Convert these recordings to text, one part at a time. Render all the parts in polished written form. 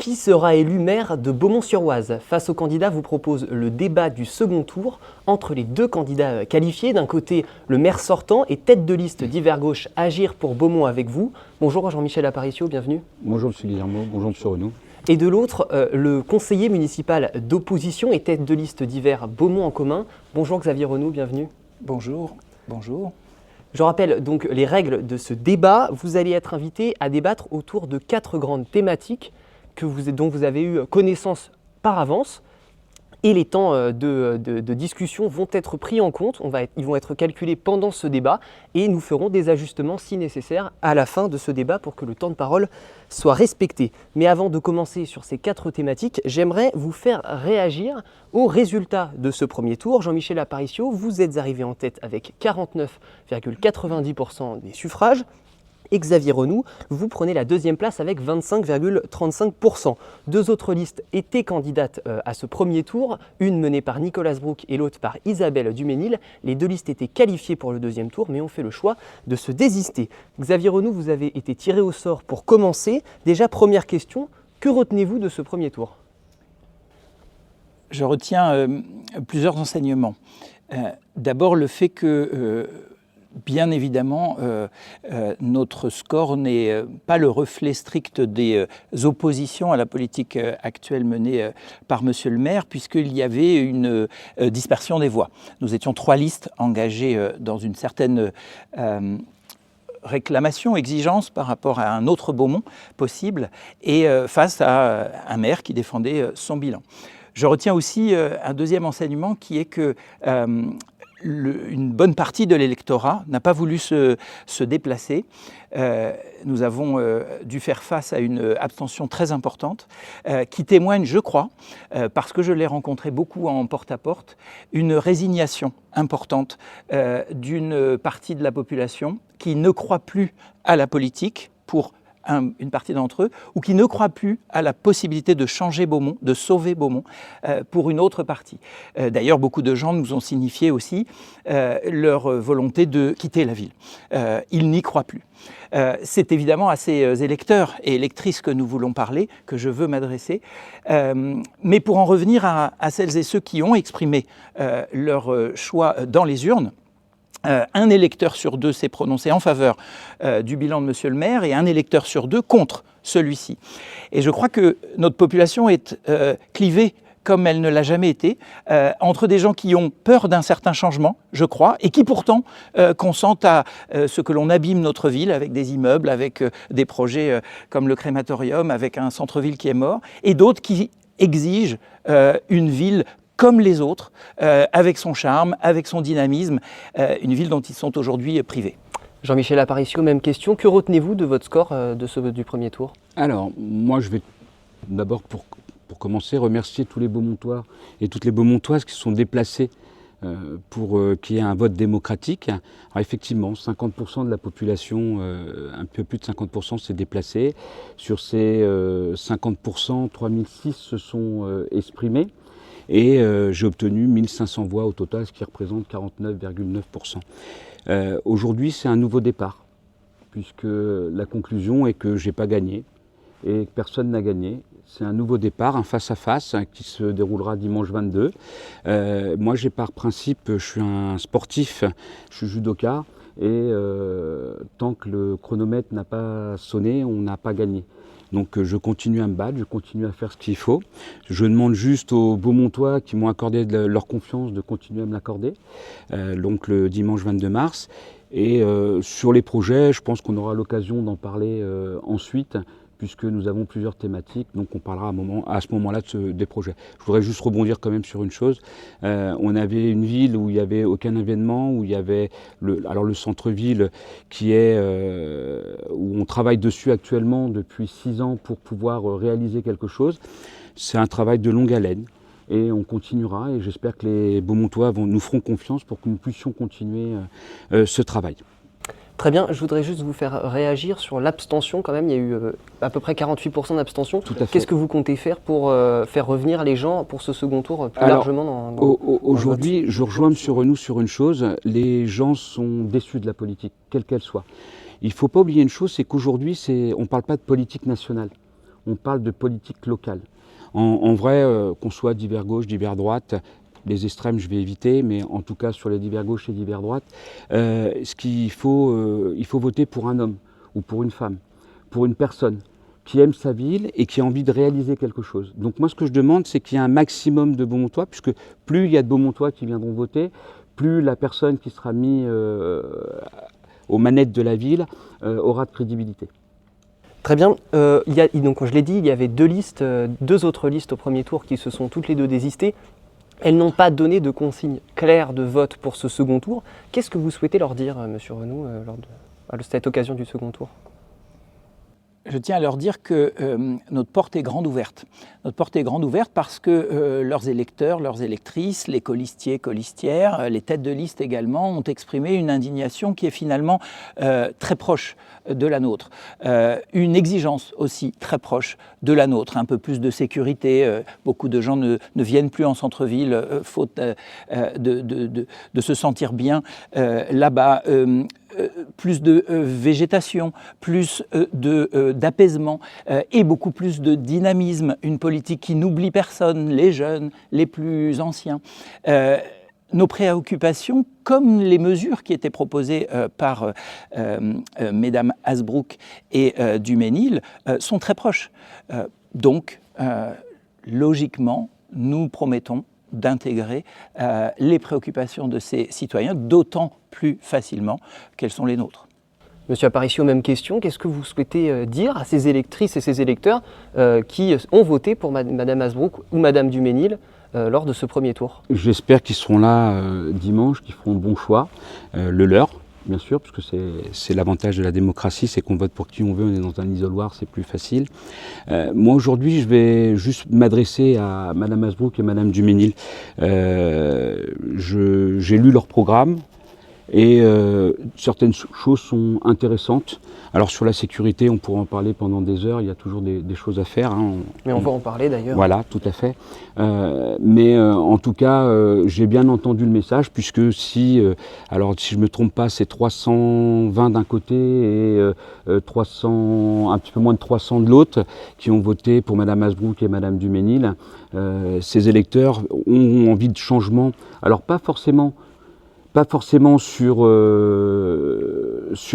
Qui sera élu maire de Beaumont-sur-Oise? Face aux candidats, vous propose le débat du second tour entre les deux candidats qualifiés. D'un côté, le maire sortant et tête de liste d'Hiver Gauche Agir pour Beaumont avec vous. Bonjour Jean-Michel Aparicio, bienvenue. Bonjour M. Guillermo, bonjour M. Renaud. Et de l'autre, le conseiller municipal d'opposition et tête de liste d'Hiver Beaumont en commun. Bonjour Xavier Renaud, bienvenue. Bonjour, bonjour. Je rappelle donc les règles de ce débat. Vous allez être invité à débattre autour de 4 grandes thématiques dont vous avez eu connaissance par avance. Et les temps de discussion vont être pris en compte, ils vont être calculés pendant ce débat et nous ferons des ajustements si nécessaire à la fin de ce débat pour que le temps de parole soit respecté. Mais avant de commencer sur ces 4 thématiques, j'aimerais vous faire réagir aux résultats de ce premier tour. Jean-Michel Aparicio, vous êtes arrivé en tête avec 49,90% des suffrages. Et Xavier Renaud, vous prenez la deuxième place avec 25,35%. Deux autres listes étaient candidates à ce premier tour, une menée par Nicolas Brook et l'autre par Isabelle Duménil. Les deux listes étaient qualifiées pour le deuxième tour, mais ont fait le choix de se désister. Xavier Renaud, vous avez été tiré au sort pour commencer. Déjà, première question, que retenez-vous de ce premier tour ? Je retiens plusieurs enseignements. D'abord, le fait que... Bien évidemment, notre score n'est pas le reflet strict des oppositions à la politique actuelle menée par Monsieur le maire, puisqu'il y avait une dispersion des voix. Nous étions 3 listes engagées dans une certaine réclamation, exigence par rapport à un autre Beaumont possible, et face à un maire qui défendait son bilan. Je retiens aussi un deuxième enseignement qui est que une bonne partie de l'électorat n'a pas voulu se déplacer. Nous avons dû faire face à une abstention très importante qui témoigne, je crois, parce que je l'ai rencontré beaucoup en porte-à-porte, une résignation importante d'une partie de la population qui ne croit plus à la politique pour une partie d'entre eux, ou qui ne croient plus à la possibilité de changer Beaumont, de sauver Beaumont pour une autre partie. D'ailleurs, beaucoup de gens nous ont signifié aussi leur volonté de quitter la ville. Ils n'y croient plus. C'est évidemment à ces électeurs et électrices que nous voulons parler, que je veux m'adresser. Mais pour en revenir à celles et ceux qui ont exprimé leur choix dans les urnes, un électeur sur 2 s'est prononcé en faveur du bilan de Monsieur le maire et un électeur sur 2 contre celui-ci. Et je crois que notre population est clivée comme elle ne l'a jamais été, entre des gens qui ont peur d'un certain changement, je crois, et qui pourtant consentent à ce que l'on abîme notre ville avec des immeubles, avec des projets comme le crématorium, avec un centre-ville qui est mort, et d'autres qui exigent une ville comme les autres, avec son charme, avec son dynamisme, une ville dont ils sont aujourd'hui privés. Jean-Michel Aparicio, même question. Que retenez-vous de votre score du premier tour ? Alors, moi je vais d'abord, pour commencer, remercier tous les Beaumontois et toutes les Beaumontoises qui se sont déplacés pour qu'il y ait un vote démocratique. Alors effectivement, 50% de la population, un peu plus de 50% s'est déplacé. Sur ces 50%, 3006 se sont exprimés. Et j'ai obtenu 1500 voix au total, ce qui représente 49,9%. Aujourd'hui, c'est un nouveau départ, puisque la conclusion est que je n'ai pas gagné et que personne n'a gagné. C'est un nouveau départ, un face-à-face qui se déroulera dimanche 22. Moi, j'ai par principe, je suis un sportif, je suis judoka, et tant que le chronomètre n'a pas sonné, on n'a pas gagné. Donc je continue à me battre, je continue à faire ce qu'il faut. Je demande juste aux Beaumontois qui m'ont accordé leur confiance de continuer à me l'accorder, donc le dimanche 22 mars. Et sur les projets, je pense qu'on aura l'occasion d'en parler ensuite, puisque nous avons plusieurs thématiques, donc on parlera à ce moment-là des projets. Je voudrais juste rebondir quand même sur une chose. On avait une ville où il n'y avait aucun événement, où il y avait le centre-ville qui est où on travaille dessus actuellement depuis 6 ans pour pouvoir réaliser quelque chose. C'est un travail de longue haleine et on continuera, et j'espère que les Beaumontois nous feront confiance pour que nous puissions continuer ce travail. Très bien, je voudrais juste vous faire réagir sur l'abstention quand même. Il y a eu à peu près 48% d'abstention. Qu'est-ce que vous comptez faire pour faire revenir les gens pour ce second tour plus largement aujourd'hui, je rejoins M. Renaud sur une chose, les gens sont déçus de la politique, quelle qu'elle soit. Il ne faut pas oublier une chose, c'est qu'aujourd'hui, on ne parle pas de politique nationale. on parle de politique locale. En vrai, qu'on soit divers gauche, divers droite, les extrêmes je vais éviter, mais en tout cas sur les divers gauche et divers droite, il faut voter pour un homme ou pour une femme, pour une personne qui aime sa ville et qui a envie de réaliser quelque chose. Donc moi ce que je demande, c'est qu'il y ait un maximum de Beaumontois, puisque plus il y a de Beaumontois qui viendront voter, plus la personne qui sera mise aux manettes de la ville aura de crédibilité. Très bien. Donc, je l'ai dit, il y avait deux autres listes au premier tour qui se sont toutes les deux désistées. Elles n'ont pas donné de consigne claire de vote pour ce second tour. Qu'est-ce que vous souhaitez leur dire, Monsieur Renou, à cette occasion du second tour ? Je tiens à leur dire que notre porte est grande ouverte. Notre porte est grande ouverte parce que leurs électeurs, leurs électrices, les colistiers, colistières, les têtes de liste également ont exprimé une indignation qui est finalement très proche de la nôtre. Une exigence aussi très proche de la nôtre. Un peu plus de sécurité. Beaucoup de gens ne viennent plus en centre-ville faute de se sentir bien là-bas. Plus de végétation, plus d'apaisement et beaucoup plus de dynamisme, une politique qui n'oublie personne, les jeunes, les plus anciens. Nos préoccupations, comme les mesures qui étaient proposées par mesdames Hasbrouck et Duménil, sont très proches. Donc, logiquement, nous promettons d'intégrer les préoccupations de ces citoyens, d'autant plus facilement qu'elles sont les nôtres. Monsieur Aparicio, même question. Qu'est-ce que vous souhaitez dire à ces électrices et ces électeurs qui ont voté pour Madame Hasbrouck ou Madame Duménil lors de ce premier tour ? J'espère qu'ils seront là dimanche, qu'ils feront le bon choix, le leur, bien sûr, parce que c'est l'avantage de la démocratie, c'est qu'on vote pour qui on veut, on est dans un isoloir, c'est plus facile. Moi aujourd'hui, je vais juste m'adresser à Madame Hasbrouck et Madame Duménil. J'ai lu leur programme et certaines choses sont intéressantes. Alors sur la sécurité, on pourra en parler pendant des heures, il y a toujours des choses à faire. Hein. Mais on va en parler d'ailleurs. Voilà, tout à fait. Mais en tout cas, j'ai bien entendu le message, puisque alors si je ne me trompe pas, c'est 320 d'un côté et 300, un petit peu moins de 300 de l'autre, qui ont voté pour Madame Hasbrouck et Madame Duménil. Ces électeurs ont envie de changement. Alors pas forcément sur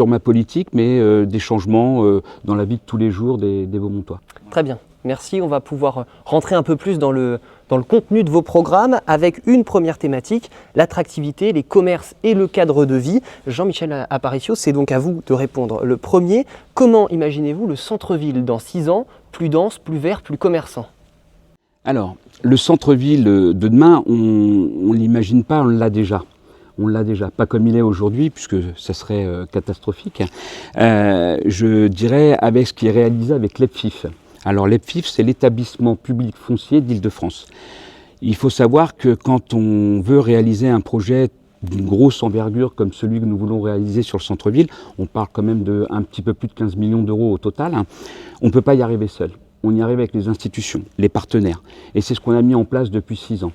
ma politique, mais des changements dans la vie de tous les jours des Beaumontois. Très bien, merci. On va pouvoir rentrer un peu plus dans le contenu de vos programmes avec une première thématique, l'attractivité, les commerces et le cadre de vie. Jean-Michel Aparicio, c'est donc à vous de répondre. Le premier, comment imaginez-vous le centre-ville dans 6 ans, plus dense, plus vert, plus commerçant ? Alors, le centre-ville de demain, on ne l'imagine pas, on l'a déjà. On l'a déjà, pas comme il est aujourd'hui, puisque ça serait catastrophique. Je dirais avec ce qui est réalisé avec l'EPFIF. Alors l'EPFIF, c'est l'établissement public foncier d'Île-de-France. Il faut savoir que quand on veut réaliser un projet d'une grosse envergure comme celui que nous voulons réaliser sur le centre-ville, on parle quand même d'un petit peu plus de 15 millions d'euros au total, hein, on ne peut pas y arriver seul. On y arrive avec les institutions, les partenaires. Et c'est ce qu'on a mis en place depuis 6 ans.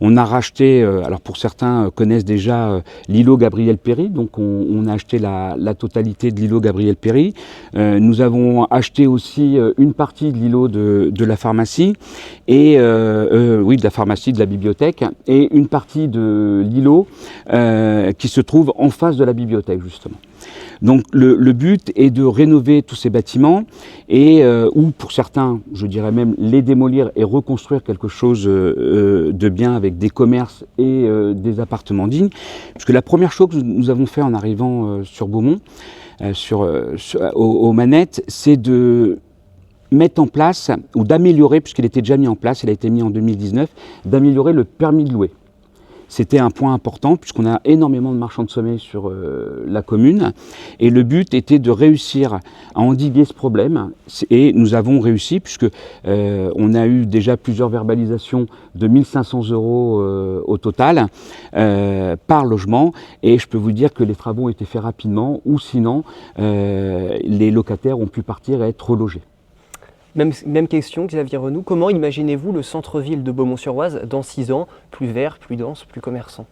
On a racheté, alors pour certains connaissent déjà l'îlot Gabriel-Péri, donc on a acheté la totalité de l'îlot Gabriel-Péri. Nous avons acheté aussi une partie de l'îlot de la pharmacie, et de la pharmacie, de la bibliothèque, et une partie de l'îlot qui se trouve en face de la bibliothèque justement. Donc le but est de rénover tous ces bâtiments ou pour certains, je dirais même les démolir et reconstruire quelque chose de bien avec des commerces et des appartements dignes. Puisque la première chose que nous avons fait en arrivant sur Beaumont, aux manettes, c'est de mettre en place ou d'améliorer, puisqu'il était déjà mis en place, il a été mis en 2019, d'améliorer le permis de louer. C'était un point important puisqu'on a énormément de marchands de sommeil sur la commune et le but était de réussir à endiguer ce problème et nous avons réussi puisque on a eu déjà plusieurs verbalisations de 1 500 € au total par logement et je peux vous dire que les travaux ont été faits rapidement ou sinon les locataires ont pu partir et être relogés. Même question, Xavier Renou. Comment imaginez-vous le centre-ville de Beaumont-sur-Oise dans 6 ans, plus vert, plus dense, plus commerçant ?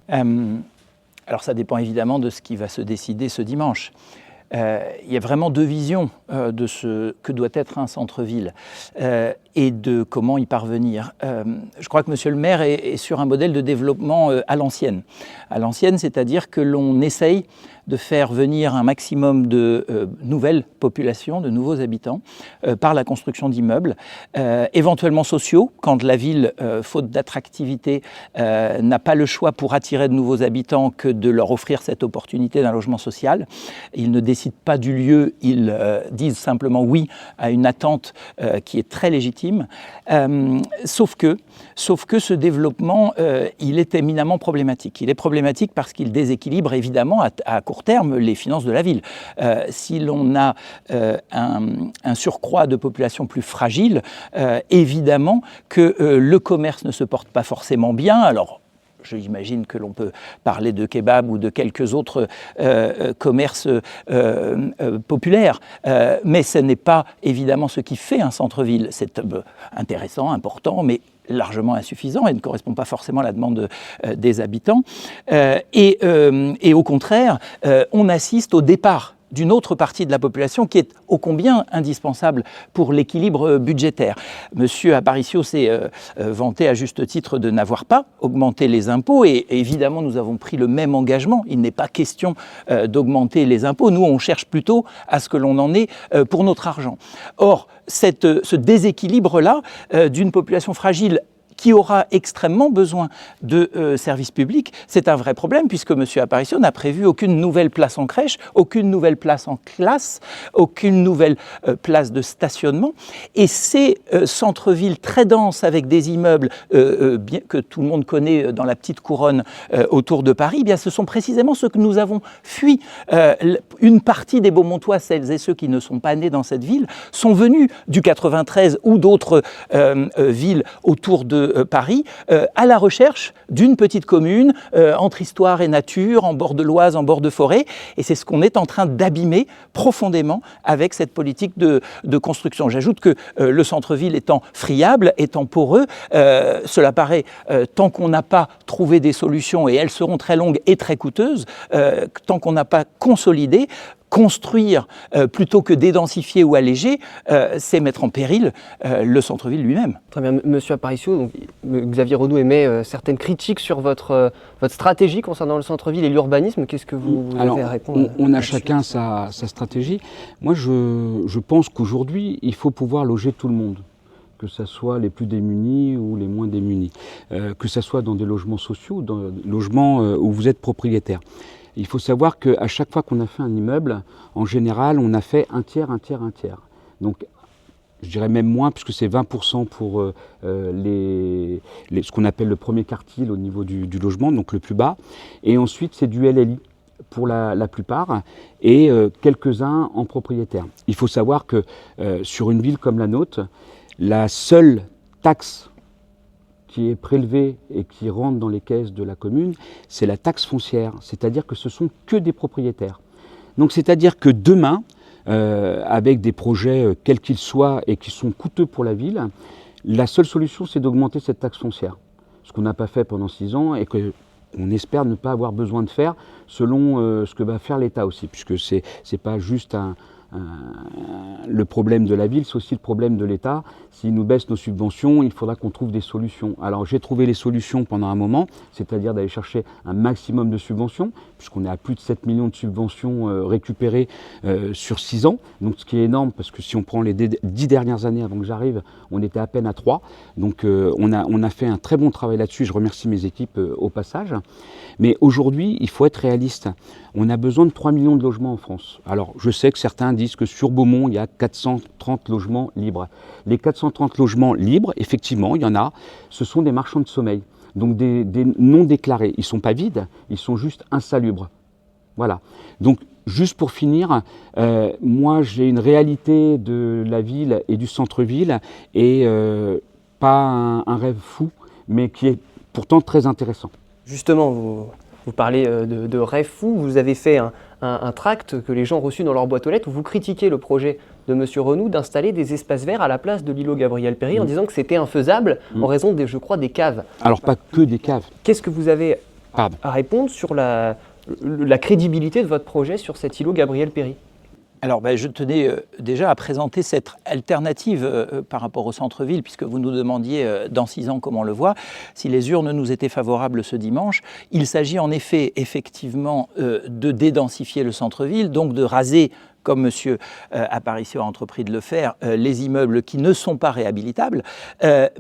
Alors ça dépend évidemment de ce qui va se décider ce dimanche. il y a vraiment deux visions de ce que doit être un centre-ville et de comment y parvenir. Je crois que Monsieur le maire est sur un modèle de développement à l'ancienne. À l'ancienne, c'est-à-dire que l'on essaye de faire venir un maximum de nouvelles populations, de nouveaux habitants, par la construction d'immeubles, éventuellement sociaux, quand la ville, faute d'attractivité, n'a pas le choix pour attirer de nouveaux habitants que de leur offrir cette opportunité d'un logement social. Ils ne décident pas du lieu, ils disent simplement oui à une attente qui est très légitime. Sauf que ce développement, il est éminemment problématique. Il est problématique parce qu'il déséquilibre évidemment à court terme les finances de la ville. Si l'on a un surcroît de population plus fragile, évidemment que le commerce ne se porte pas forcément bien. Alors, j'imagine que l'on peut parler de kebab ou de quelques autres commerces populaires, mais ce n'est pas évidemment ce qui fait un centre-ville. C'est intéressant, important, mais largement insuffisant et ne correspond pas forcément à la demande des habitants. Et au contraire, on assiste au départ d'une autre partie de la population qui est ô combien indispensable pour l'équilibre budgétaire. Monsieur Aparicio s'est vanté à juste titre de n'avoir pas augmenté les impôts et évidemment nous avons pris le même engagement. Il n'est pas question d'augmenter les impôts. Nous, on cherche plutôt à ce que l'on en ait pour notre argent. Or, ce déséquilibre-là d'une population fragile qui aura extrêmement besoin de services publics, c'est un vrai problème puisque M. Aparicio n'a prévu aucune nouvelle place en crèche, aucune nouvelle place en classe, aucune nouvelle place de stationnement. Et ces centres-villes très denses avec des immeubles que tout le monde connaît dans la petite couronne autour de Paris, eh bien, ce sont précisément ceux que nous avons fui. Une partie des Beaumontois, celles et ceux qui ne sont pas nés dans cette ville, sont venus du 93 ou d'autres villes autour de Paris, à la recherche d'une petite commune entre histoire et nature, en bord de l'Oise, en bord de forêt. Et c'est ce qu'on est en train d'abîmer profondément avec cette politique de construction. J'ajoute que le centre-ville étant friable, étant poreux, cela paraît, tant qu'on n'a pas trouvé des solutions, et elles seront très longues et très coûteuses, tant qu'on n'a pas consolidé, construire plutôt que dédensifier ou alléger, c'est mettre en péril le centre-ville lui-même. Très bien, Monsieur Aparicio, donc, Xavier Renaud émet certaines critiques sur votre stratégie concernant le centre-ville et l'urbanisme. Qu'est-ce que vous avez à répondre? On a chacun sa stratégie. Moi, je pense qu'aujourd'hui, il faut pouvoir loger tout le monde, que ce soit les plus démunis ou les moins démunis, que ce soit dans des logements sociaux, dans des logements où vous êtes propriétaire. Il faut savoir qu'à chaque fois qu'on a fait un immeuble, en général, on a fait un tiers, un tiers, un tiers. Donc, je dirais même moins, puisque c'est 20% pour ce qu'on appelle le premier quartile au niveau du logement, donc le plus bas. Et ensuite, c'est du LLI pour la plupart, et quelques-uns en propriétaire. Il faut savoir que sur une ville comme la nôtre, la seule taxe qui est prélevée et qui rentre dans les caisses de la commune, c'est la taxe foncière, c'est-à-dire que ce sont que des propriétaires. Donc c'est-à-dire que demain, avec des projets quels qu'ils soient et qui sont coûteux pour la ville, la seule solution c'est d'augmenter cette taxe foncière. Ce qu'on n'a pas fait pendant 6 ans et qu'on espère ne pas avoir besoin de faire selon ce que va faire l'État aussi, puisque c'est pas juste le problème de la ville, c'est aussi le problème de l'État. S'il nous baisse nos subventions, il faudra qu'on trouve des solutions. Alors j'ai trouvé les solutions pendant un moment, c'est-à-dire d'aller chercher un maximum de subventions, puisqu'on est à plus de 7 millions de subventions récupérées sur 6 ans, donc ce qui est énorme, parce que si on prend les 10 dernières années avant que j'arrive, on était à peine à 3. Donc on a fait un très bon travail là-dessus, je remercie mes équipes au passage. Mais aujourd'hui, il faut être réaliste. On a besoin de 3 millions de logements en France. Alors, je sais que certains disent que sur Beaumont, il y a 430 logements libres. Les 430 logements libres, effectivement, il y en a, ce sont des marchands de sommeil, donc des non déclarés. Ils ne sont pas vides, ils sont juste insalubres. Voilà. Donc, juste pour finir, moi, j'ai une réalité de la ville et du centre-ville, et pas un rêve fou, mais qui est pourtant très intéressant. Justement, vous parlez de rêve fou, vous avez fait un tract que les gens ont reçu dans leur boîte aux lettres où vous critiquez le projet de M. Renaud d'installer des espaces verts à la place de l'îlot Gabriel-Péri en disant que c'était infaisable en raison, je crois, des caves. Alors pas que des caves. Qu'est-ce que vous avez à répondre sur la crédibilité de votre projet sur cet îlot Gabriel-Péri? Alors, je tenais déjà à présenter cette alternative par rapport au centre-ville, puisque vous nous demandiez dans 6 ans comment on le voit. Si les urnes nous étaient favorables ce dimanche, il s'agit en effet, effectivement, de dédensifier le centre-ville, donc de raser, comme M. Aparicio a entrepris de le faire, les immeubles qui ne sont pas réhabilitables,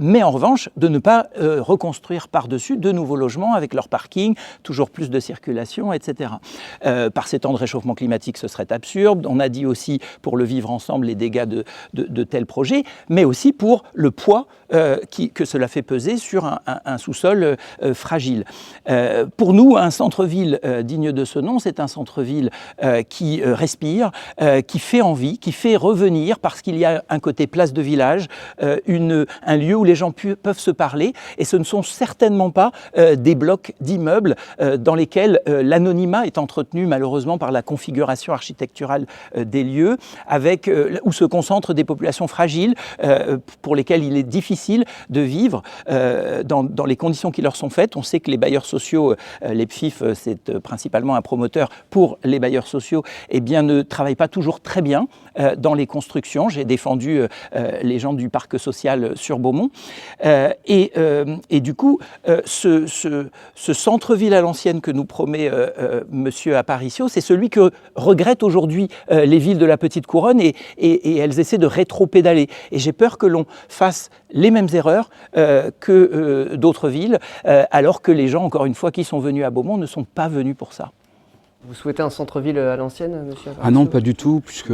mais en revanche, de ne pas reconstruire par-dessus de nouveaux logements avec leur parking, toujours plus de circulation, etc. Par ces temps de réchauffement climatique, ce serait absurde. On a dit aussi, pour le vivre ensemble, les dégâts de tels projets, mais aussi pour le poids que cela fait peser sur un sous-sol fragile. Pour nous, un centre-ville digne de ce nom, c'est un centre-ville qui respire, qui fait envie, qui fait revenir, parce qu'il y a un côté place de village, un lieu où les gens peuvent se parler, et ce ne sont certainement pas des blocs d'immeubles dans lesquels l'anonymat est entretenu malheureusement par la configuration architecturale des lieux, où se concentrent des populations fragiles pour lesquelles il est difficile de vivre dans les conditions qui leur sont faites. On sait que les bailleurs sociaux, l'EPFIF, c'est principalement un promoteur pour les bailleurs sociaux, ne travaillent pas toujours très bien dans les constructions. J'ai défendu les gens du parc social sur Beaumont. Et du coup, ce centre-ville à l'ancienne que nous promet M. Aparicio, c'est celui que regrettent aujourd'hui les villes de la Petite Couronne, et elles essaient de rétro-pédaler. Et j'ai peur que l'on fasse les mêmes erreurs que d'autres villes, alors que les gens, encore une fois, qui sont venus à Beaumont ne sont pas venus pour ça. Vous souhaitez un centre-ville à l'ancienne, monsieur Aparicio ? Ah non, pas du tout, puisque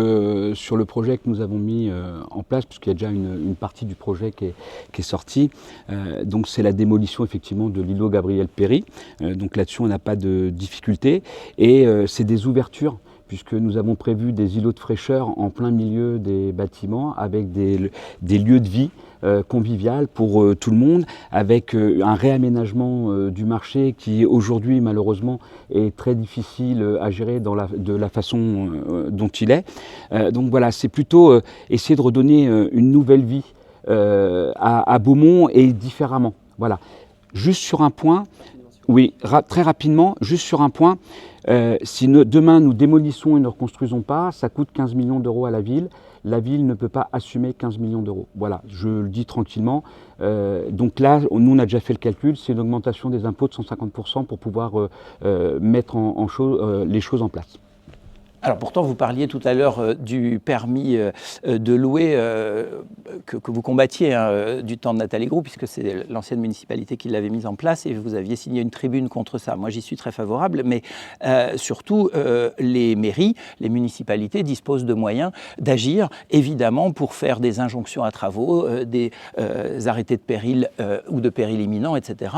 sur le projet que nous avons mis en place, puisqu'il y a déjà une partie du projet qui est sortie, donc c'est la démolition effectivement de l'îlot Gabriel Péri. Donc là-dessus, on n'a pas de difficulté. Et c'est des ouvertures, puisque nous avons prévu des îlots de fraîcheur en plein milieu des bâtiments, avec des lieux de vie convivial pour tout le monde, avec un réaménagement du marché qui aujourd'hui malheureusement est très difficile à gérer de la façon dont il est. Donc voilà, c'est plutôt essayer de redonner une nouvelle vie à Beaumont, et différemment. Voilà. Juste sur un point, oui, très rapidement, juste sur un point, si demain nous démolissons et ne reconstruisons pas, ça coûte 15 millions d'euros à la ville. La ville ne peut pas assumer 15 millions d'euros. Voilà, je le dis tranquillement. Donc là, nous, on a déjà fait le calcul, c'est une augmentation des impôts de 150% pour pouvoir mettre les choses en place. Alors pourtant, vous parliez tout à l'heure du permis de louer que vous combattiez du temps de Nathalie Groux, puisque c'est l'ancienne municipalité qui l'avait mise en place, et vous aviez signé une tribune contre ça. Moi, j'y suis très favorable, mais surtout, les mairies, les municipalités disposent de moyens d'agir, évidemment, pour faire des injonctions à travaux, des arrêtés de péril ou de péril imminent, etc.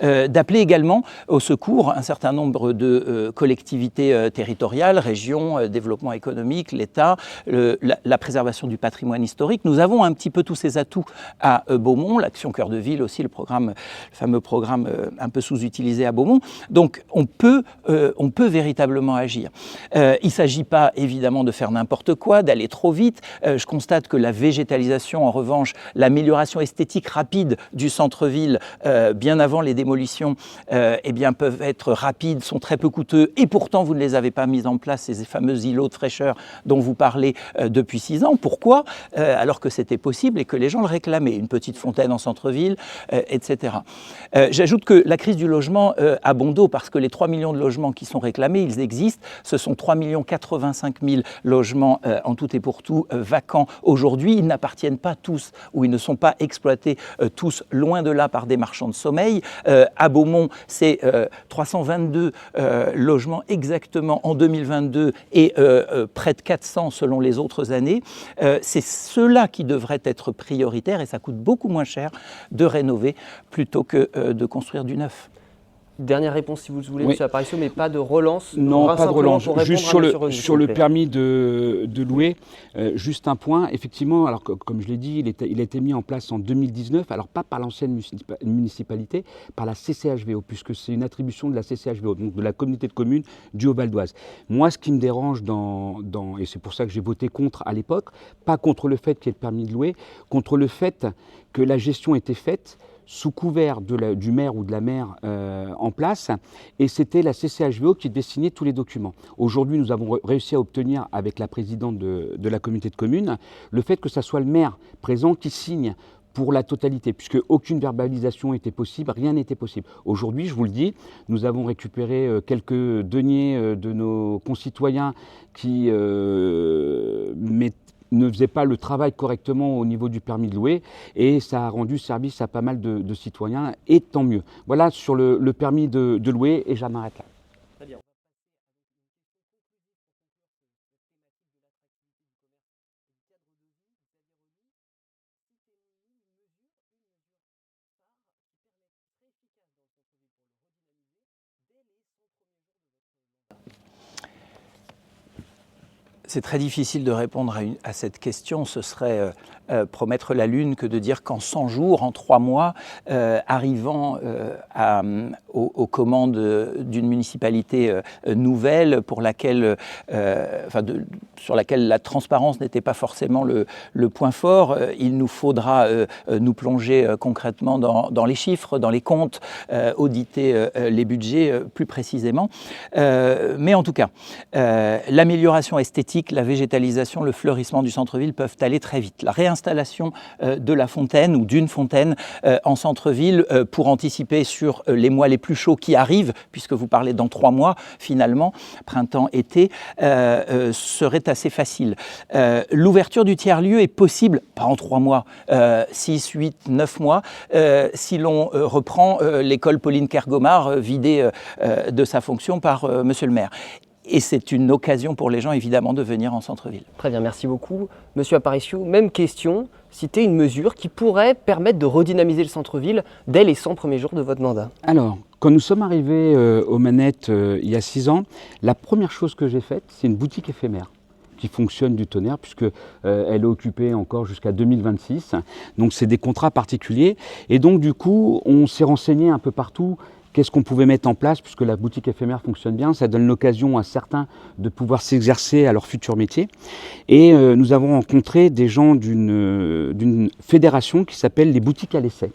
D'appeler également au secours un certain nombre de collectivités territoriales, régions, développement économique, l'État, la préservation du patrimoine historique. Nous avons un petit peu tous ces atouts à Beaumont, l'action Cœur de Ville aussi, le fameux programme un peu sous-utilisé à Beaumont. Donc on peut véritablement agir. Il ne s'agit pas évidemment de faire n'importe quoi, d'aller trop vite. Je constate que la végétalisation, en revanche, l'amélioration esthétique rapide du centre-ville, bien avant les démolitions, peuvent être rapides, sont très peu coûteux, et pourtant vous ne les avez pas mis en place, ces fameux îlots de fraîcheur dont vous parlez depuis 6 ans. Pourquoi ? Alors que c'était possible et que les gens le réclamaient. Une petite fontaine en centre-ville, etc. J'ajoute que la crise du logement a bon dos, parce que les 3 millions de logements qui sont réclamés, ils existent. Ce sont 3 85 000 logements en tout et pour tout vacants aujourd'hui. Ils n'appartiennent pas tous, ou ils ne sont pas exploités tous, loin de là, par des marchands de sommeil. À Beaumont, c'est 322 logements exactement en 2022, et près de 400 selon les autres années. C'est ceux-là qui devraient être prioritaires, et ça coûte beaucoup moins cher de rénover plutôt que de construire du neuf. Dernière réponse, si vous le voulez, Oui. M. Aparicio, mais pas de relance. Non, pas de relance. Juste sur le plaît. permis de louer, juste un point. Effectivement, alors comme je l'ai dit, il a été mis en place en 2019, alors pas par l'ancienne municipalité, par la CCHVO, puisque c'est une attribution de la CCHVO, donc de la communauté de communes du Haut-Val d'Oise. Moi, ce qui me dérange et c'est pour ça que j'ai voté contre à l'époque, pas contre le fait qu'il y ait le permis de louer, contre le fait que la gestion était faite sous couvert du maire ou de la maire en place, et c'était la CCHVO qui devait signer tous les documents. Aujourd'hui, nous avons réussi à obtenir avec la présidente de la communauté de communes le fait que ce soit le maire présent qui signe pour la totalité, puisque aucune verbalisation était possible, rien n'était possible. Aujourd'hui, je vous le dis, nous avons récupéré quelques deniers de nos concitoyens qui ne faisaient pas le travail correctement au niveau du permis de louer, et ça a rendu service à pas mal de citoyens, et tant mieux. Voilà sur le permis de louer, et j'en arrête là. Très bien. C'est très difficile de répondre à cette question. Ce serait promettre la lune que de dire qu'en 100 jours, en 3 mois, arrivant aux commandes d'une municipalité nouvelle pour laquelle, sur laquelle la transparence n'était pas forcément le point fort, il nous faudra nous plonger concrètement dans les chiffres, dans les comptes, auditer les budgets plus précisément. Mais en tout cas, l'amélioration esthétique, la végétalisation, le fleurissement du centre-ville peuvent aller très vite. La réinstallation de la fontaine ou d'une fontaine en centre-ville pour anticiper sur les mois les plus chauds qui arrivent, puisque vous parlez dans 3 mois finalement, printemps, été, serait assez facile. L'ouverture du tiers-lieu est possible, pas en 3 mois, 6, 8, 9 mois, si l'on reprend l'école Pauline Kergomar vidée de sa fonction par monsieur le maire. Et c'est une occasion pour les gens, évidemment, de venir en centre-ville. Très bien, merci beaucoup. Monsieur Aparicio, même question, citez une mesure qui pourrait permettre de redynamiser le centre-ville dès les 100 premiers jours de votre mandat. Alors, quand nous sommes arrivés aux manettes il y a 6 ans, la première chose que j'ai faite, c'est une boutique éphémère qui fonctionne du tonnerre, puisque elle est occupée encore jusqu'à 2026. Donc c'est des contrats particuliers. Et donc du coup, on s'est renseigné un peu partout. Qu'est-ce qu'on pouvait mettre en place, puisque la boutique éphémère fonctionne bien, ça donne l'occasion à certains de pouvoir s'exercer à leur futur métier. Et nous avons rencontré des gens d'une fédération qui s'appelle les boutiques à l'essai.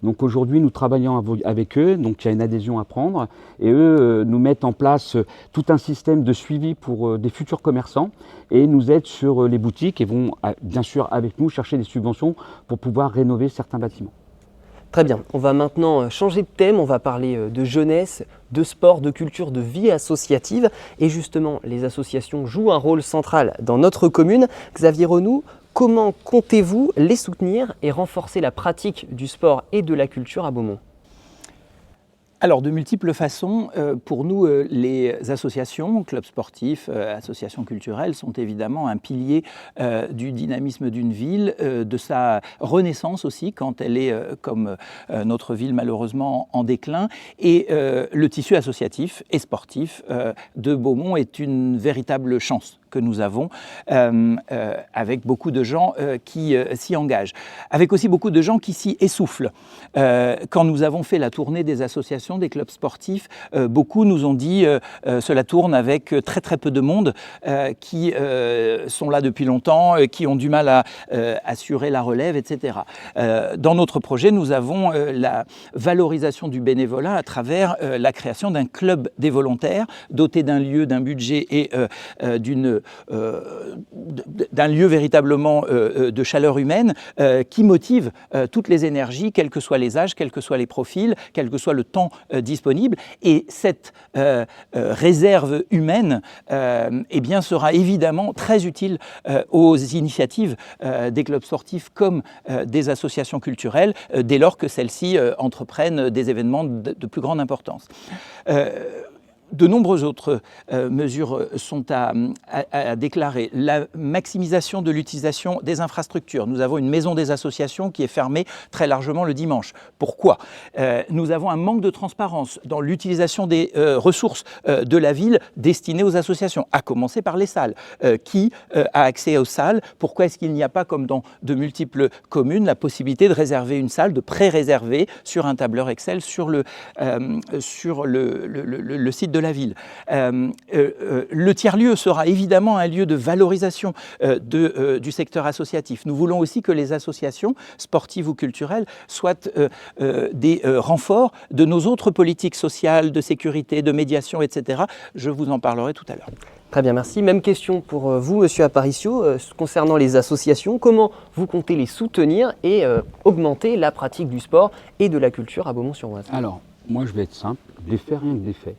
Donc aujourd'hui, nous travaillons avec eux, donc il y a une adhésion à prendre, et eux nous mettent en place tout un système de suivi pour des futurs commerçants, et nous aident sur les boutiques, et vont bien sûr avec nous chercher des subventions pour pouvoir rénover certains bâtiments. Très bien, on va maintenant changer de thème, on va parler de jeunesse, de sport, de culture, de vie associative. Et justement, les associations jouent un rôle central dans notre commune. Xavier Renoux, comment comptez-vous les soutenir et renforcer la pratique du sport et de la culture à Beaumont ? Alors, de multiples façons. Pour nous, les associations, clubs sportifs, associations culturelles sont évidemment un pilier du dynamisme d'une ville, de sa renaissance aussi, quand elle est, comme notre ville malheureusement, en déclin. Et le tissu associatif et sportif de Beaumont est une véritable chance que nous avons, avec beaucoup de gens qui s'y engagent, avec aussi beaucoup de gens qui s'y essoufflent. Quand nous avons fait la tournée des associations, des clubs sportifs, beaucoup nous ont dit cela tourne avec très très peu de monde qui sont là depuis longtemps, qui ont du mal à assurer la relève, etc. Dans notre projet, nous avons la valorisation du bénévolat à travers la création d'un club des volontaires doté d'un lieu, d'un budget et d'un lieu véritablement de chaleur humaine qui motive toutes les énergies, quels que soient les âges, quels que soient les profils, quel que soit le temps disponible. Et cette réserve humaine eh bien, sera évidemment très utile aux initiatives des clubs sportifs comme des associations culturelles dès lors que celles-ci entreprennent des événements de plus grande importance. De nombreuses autres mesures sont à déclarer. La maximisation de l'utilisation des infrastructures. Nous avons une maison des associations qui est fermée très largement le dimanche. Pourquoi ? Nous avons un manque de transparence dans l'utilisation des ressources de la ville destinées aux associations, à commencer par les salles. Qui a accès aux salles ? Pourquoi est-ce qu'il n'y a pas, comme dans de multiples communes, la possibilité de réserver une salle, de pré-réserver sur un tableur Excel sur le site de de la ville. Le tiers-lieu sera évidemment un lieu de valorisation du secteur associatif. Nous voulons aussi que les associations sportives ou culturelles soient des renforts de nos autres politiques sociales, de sécurité, de médiation, etc. Je vous en parlerai tout à l'heure. Très bien, merci. Même question pour vous, Monsieur Aparicio, concernant les associations. Comment vous comptez les soutenir et augmenter la pratique du sport et de la culture à Beaumont-sur-Oise? Alors, moi je vais être simple, des faits, rien que des faits.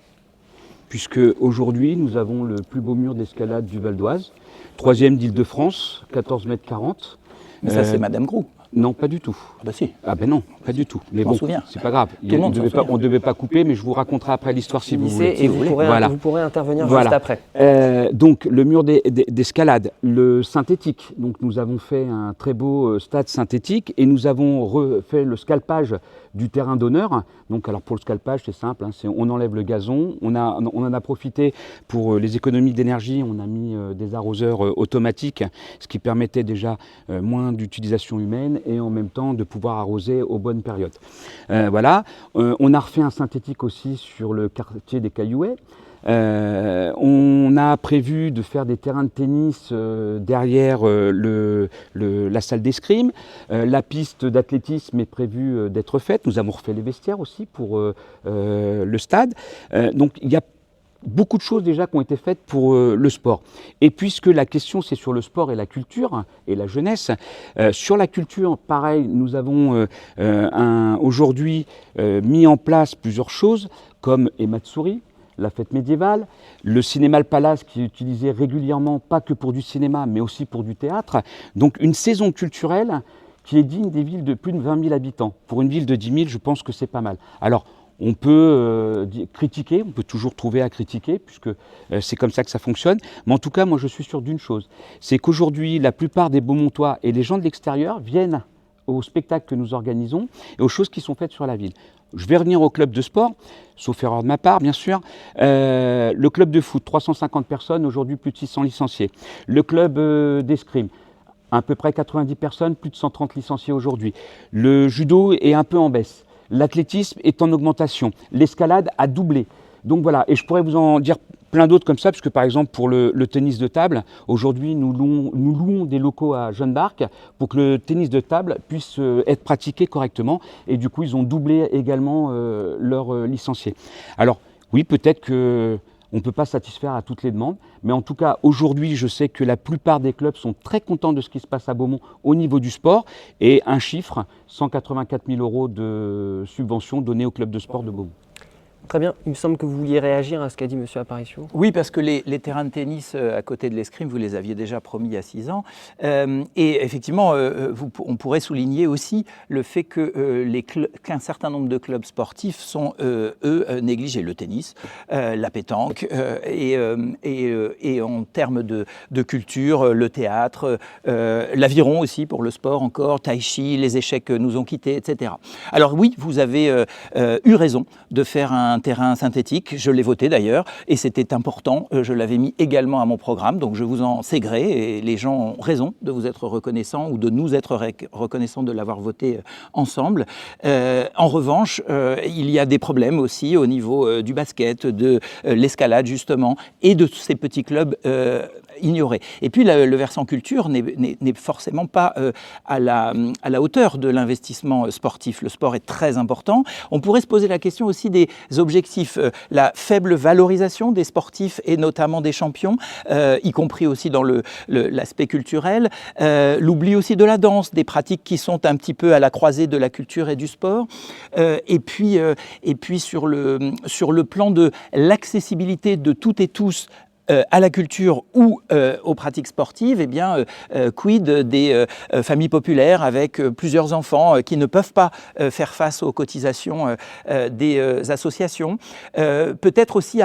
Puisque aujourd'hui, nous avons le plus beau mur d'escalade du Val d'Oise, 3e d'Île-de-France, 14 mètres 40. Mais ça, c'est Madame Groux. Non, pas du tout. Ah bah si. Ah ben non, pas du tout. Mais Je m'en souviens. c'est pas grave. Tout le monde s'en souvient. On ne devait pas couper, mais je vous raconterai après l'histoire si vous voulez. Et vous pourrez intervenir juste après. Donc le mur d'escalade, le synthétique. Donc nous avons fait un très beau stade synthétique et nous avons refait le scalpage du terrain d'honneur. Donc alors pour le scalpage, c'est simple, hein, on enlève le gazon. On en a profité pour les économies d'énergie. On a mis des arroseurs automatiques, ce qui permettait déjà moins d'utilisation humaine et en même temps de pouvoir arroser aux bonnes périodes. Voilà. On a refait un synthétique aussi sur le quartier des Caillouets. On a prévu de faire des terrains de tennis derrière la salle d'escrime. La piste d'athlétisme est prévue d'être faite. Nous avons refait les vestiaires aussi pour le stade. Donc il y a beaucoup de choses déjà qui ont été faites pour le sport. Et puisque la question c'est sur le sport et la culture et la jeunesse, sur la culture, pareil, nous avons aujourd'hui mis en place plusieurs choses comme Ematsuri, la fête médiévale, le cinéma Le Palace qui est utilisé régulièrement, pas que pour du cinéma, mais aussi pour du théâtre. Donc une saison culturelle qui est digne des villes de plus de 20 000 habitants. Pour une ville de 10 000, je pense que c'est pas mal. Alors, on peut critiquer, on peut toujours trouver à critiquer, puisque c'est comme ça que ça fonctionne. Mais en tout cas, moi je suis sûr d'une chose, c'est qu'aujourd'hui, la plupart des Beaumontois et les gens de l'extérieur viennent aux spectacles que nous organisons et aux choses qui sont faites sur la ville. Je vais revenir au club de sport, sauf erreur de ma part, bien sûr. Le club de foot, 350 personnes, aujourd'hui plus de 600 licenciés. Le club d'escrime, à peu près 90 personnes, plus de 130 licenciés aujourd'hui. Le judo est un peu en baisse. L'athlétisme est en augmentation. L'escalade a doublé. Donc voilà, et je pourrais vous en dire plein d'autres comme ça, puisque par exemple pour le tennis de table, aujourd'hui nous louons des locaux à Jeanne d'Arc pour que le tennis de table puisse être pratiqué correctement. Et du coup, ils ont doublé également leurs licenciés. Alors oui, peut-être que on ne peut pas satisfaire à toutes les demandes, mais en tout cas, aujourd'hui, je sais que la plupart des clubs sont très contents de ce qui se passe à Beaumont au niveau du sport. Et un chiffre, 184 000 € de subventions données au club de sport de Beaumont. Très bien. Il me semble que vous vouliez réagir à ce qu'a dit M. Aparicio. Oui, parce que les terrains de tennis à côté de l'escrime, vous les aviez déjà promis il y a 6 ans. Et effectivement, on pourrait souligner aussi le fait qu'un certain nombre de clubs sportifs sont, eux, négligés. Le tennis, la pétanque, et en termes de culture, le théâtre, l'aviron aussi pour le sport encore, tai chi, les échecs nous ont quittés, etc. Alors oui, vous avez eu raison de faire un terrain synthétique, je l'ai voté d'ailleurs, et c'était important, je l'avais mis également à mon programme, donc je vous en sais gré, et les gens ont raison de vous être reconnaissants ou de nous être reconnaissants de l'avoir voté ensemble. En revanche, il y a des problèmes aussi au niveau du basket, de l'escalade justement, et de ces petits clubs ignorés. Et puis le versant culture n'est forcément pas à la hauteur de l'investissement sportif. Le sport est très important. On pourrait se poser la question aussi des objectifs, la faible valorisation des sportifs et notamment des champions, y compris aussi dans l'aspect culturel, l'oubli aussi de la danse, des pratiques qui sont un petit peu à la croisée de la culture et du sport, et puis sur le plan de l'accessibilité de toutes et tous à la culture ou aux pratiques sportives, eh bien, quid des familles populaires avec plusieurs enfants qui ne peuvent pas faire face aux cotisations des associations. Peut-être aussi,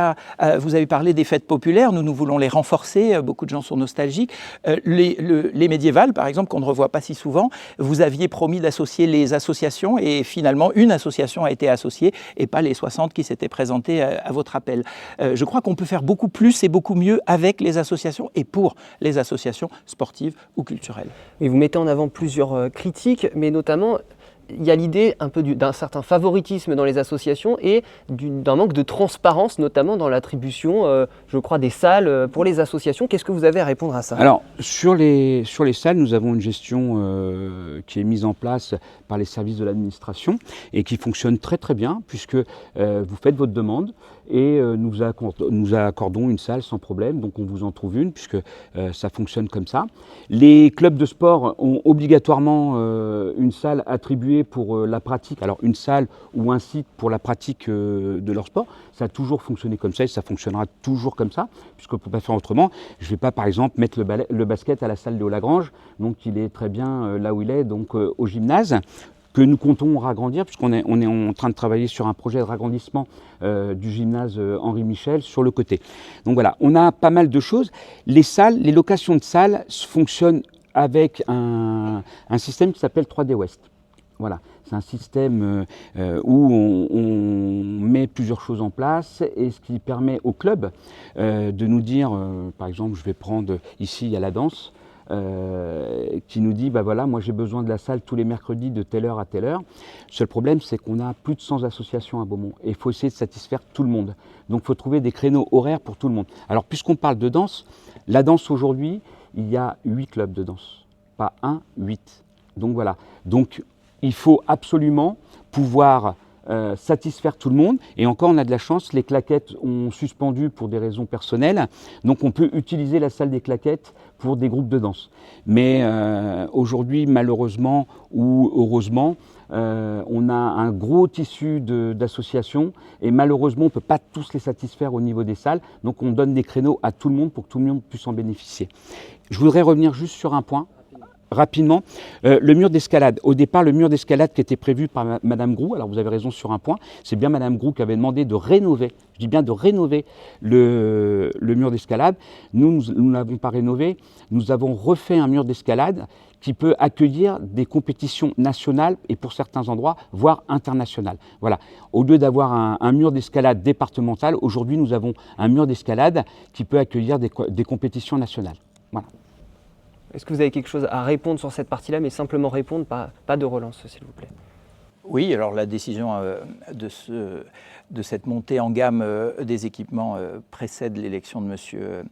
vous avez parlé des fêtes populaires, nous voulons les renforcer, beaucoup de gens sont nostalgiques. Les médiévales, par exemple, qu'on ne revoit pas si souvent, vous aviez promis d'associer les associations et finalement, une association a été associée et pas les 60 qui s'étaient présentées à votre appel. Je crois qu'on peut faire beaucoup plus et beaucoup mieux avec les associations et pour les associations sportives ou culturelles. Et vous mettez en avant plusieurs critiques, mais notamment il y a l'idée un peu d'un certain favoritisme dans les associations et d'un manque de transparence, notamment dans l'attribution, je crois, des salles pour les associations. Qu'est-ce que vous avez à répondre à ça? Alors, sur les salles, nous avons une gestion qui est mise en place par les services de l'administration et qui fonctionne très très bien, puisque vous faites votre demande et nous accordons une salle sans problème, donc on vous en trouve une, puisque ça fonctionne comme ça. Les clubs de sport ont obligatoirement une salle attribuée pour la pratique, alors une salle ou un site pour la pratique de leur sport. Ça a toujours fonctionné comme ça et ça fonctionnera toujours comme ça, puisqu'on ne peut pas faire autrement. Je ne vais pas par exemple mettre le basket à la salle de Lagrange, donc il est très bien là où il est, donc au gymnase, que nous comptons ragrandir, puisqu'on est en train de travailler sur un projet de ragrandissement du gymnase Henri Michel sur le côté. Donc voilà, on a pas mal de choses. Les salles, les locations de salles fonctionnent avec un système qui s'appelle 3D West. Voilà, c'est un système où on met plusieurs choses en place et ce qui permet au club de nous dire, par exemple, je vais prendre ici, il y a la danse, qui nous dit, bah voilà, moi j'ai besoin de la salle tous les mercredis de telle heure à telle heure. Le seul problème, c'est qu'on a plus de 100 associations à Beaumont et il faut essayer de satisfaire tout le monde. Donc il faut trouver des créneaux horaires pour tout le monde. Alors puisqu'on parle de danse, la danse aujourd'hui, il y a 8 clubs de danse, pas 1, 8. Donc voilà, donc il faut absolument pouvoir satisfaire tout le monde. Et encore, on a de la chance, les claquettes ont suspendu pour des raisons personnelles. Donc on peut utiliser la salle des claquettes pour des groupes de danse. Mais aujourd'hui, malheureusement ou heureusement, on a un gros tissu d'associations et malheureusement, on ne peut pas tous les satisfaire au niveau des salles. Donc on donne des créneaux à tout le monde pour que tout le monde puisse en bénéficier. Je voudrais revenir juste sur un point. Rapidement, le mur d'escalade. Au départ, le mur d'escalade qui était prévu par Madame Groux, alors vous avez raison sur un point, c'est bien Madame Groux qui avait demandé de rénover, je dis bien de rénover le mur d'escalade. Nous ne l'avons pas rénové, nous avons refait un mur d'escalade qui peut accueillir des compétitions nationales et pour certains endroits, voire internationales. Voilà. Au lieu d'avoir un mur d'escalade départemental, aujourd'hui nous avons un mur d'escalade qui peut accueillir des compétitions nationales. Voilà. Est-ce que vous avez quelque chose à répondre sur cette partie-là, mais simplement répondre, pas de relance, s'il vous plaît? Oui, alors la décision de cette montée en gamme des équipements précède l'élection de M.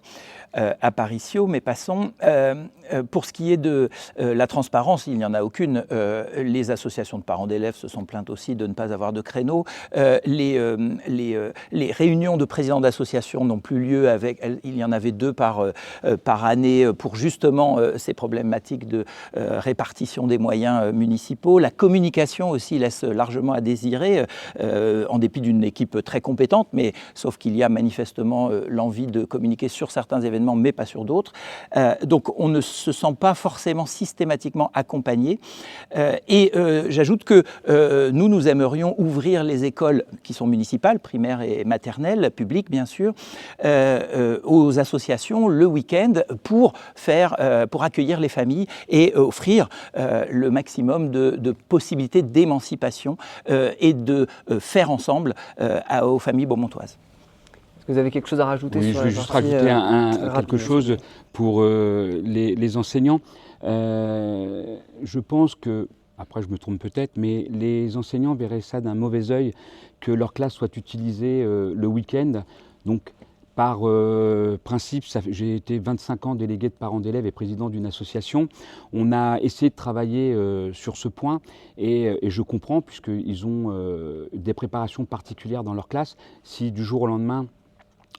Aparicio, mais passons. Pour ce qui est de la transparence, il n'y en a aucune. Les associations de parents d'élèves se sont plaintes aussi de ne pas avoir de créneaux. Les réunions de présidents d'associations n'ont plus lieu il y en avait 2 par année pour justement ces problématiques de répartition des moyens municipaux. La communication aussi laisse largement à désirer, en dépit d'une équipe très compétente, mais sauf qu'il y a manifestement l'envie de communiquer sur certains événements, mais pas sur d'autres. Donc on ne se sent pas forcément systématiquement accompagné. J'ajoute que nous aimerions ouvrir les écoles qui sont municipales, primaires et maternelles, publiques bien sûr, aux associations le week-end pour accueillir les familles et offrir le maximum de possibilités d'émancipation et de faire ensemble aux familles beaumontoises. Est-ce que vous avez quelque chose à rajouter sur la partie? Je vais juste rajouter quelque chose pour les enseignants. Je pense que, après je me trompe peut-être, mais les enseignants verraient ça d'un mauvais œil que leur classe soit utilisée le week-end. Donc, par principe, j'ai été 25 ans délégué de parents d'élèves et président d'une association. On a essayé de travailler sur ce point et je comprends puisqu'ils ont des préparations particulières dans leur classe. Si du jour au lendemain,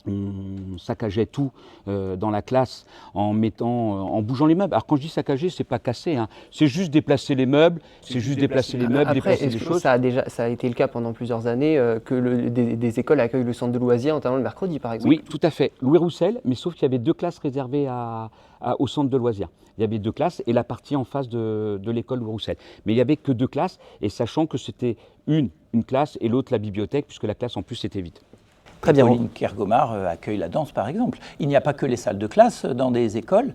on saccageait tout dans la classe en bougeant les meubles. Alors quand je dis saccager, c'est pas casser, hein. C'est juste déplacer les meubles, déplacer les meubles, déplacer les choses. Ça a été le cas pendant plusieurs années que des écoles accueillent le centre de loisirs, notamment le mercredi par exemple. Oui, tout à fait. Louis Roussel, mais sauf qu'il y avait 2 classes réservées au centre de loisirs. Il y avait 2 classes et la partie en face de l'école Louis Roussel. Mais il n'y avait que 2 classes et sachant que c'était une classe et l'autre la bibliothèque puisque la classe en plus était vide. Très bien. Pauline Kergomar accueille la danse, par exemple. Il n'y a pas que les salles de classe dans des écoles.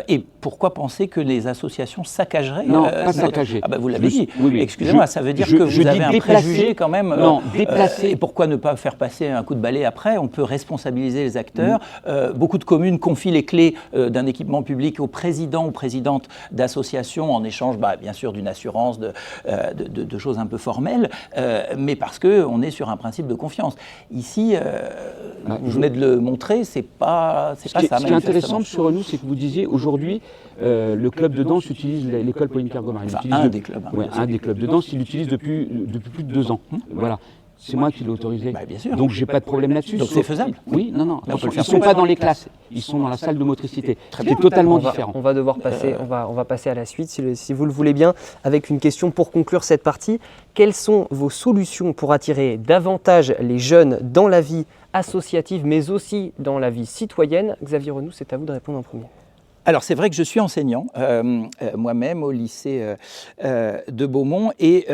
Et pourquoi penser que les associations saccageraient Non, pas saccager. Ah ben, vous l'avez dit. Oui, Excusez-moi, ça veut dire que vous avez un préjugé quand même. Non, déplacer. Et pourquoi ne pas faire passer un coup de balai après? On peut responsabiliser les acteurs. Beaucoup de communes confient les clés d'un équipement public au président ou présidente d'associations en échange, bien sûr, d'une assurance, de choses un peu formelles, mais parce qu'on est sur un principe de confiance. Ici, vous venez de le montrer, c'est pas ça. Ce qui est intéressant sur nous, c'est que vous disiez aujourd'hui, le club de danse utilise l'école Pauline Kergomar. Un des clubs. Un des clubs de danse, il l'utilise depuis plus de 2 ans. Voilà. C'est moi qui l'ai autorisé. Bien sûr. Donc j'ai pas de problème là-dessus. Donc c'est faisable. Oui, non. Mais on peut le Ils faire sont pas dans les classes, ils sont dans la salle de motricité. C'est totalement différent. On va devoir passer, on va passer à la suite, si vous le voulez bien, avec une question pour conclure cette partie. Quelles sont vos solutions pour attirer davantage les jeunes dans la vie associative, mais aussi dans la vie citoyenne? Xavier Renou, c'est à vous de répondre en premier. Alors c'est vrai que je suis enseignant moi-même au lycée de Beaumont et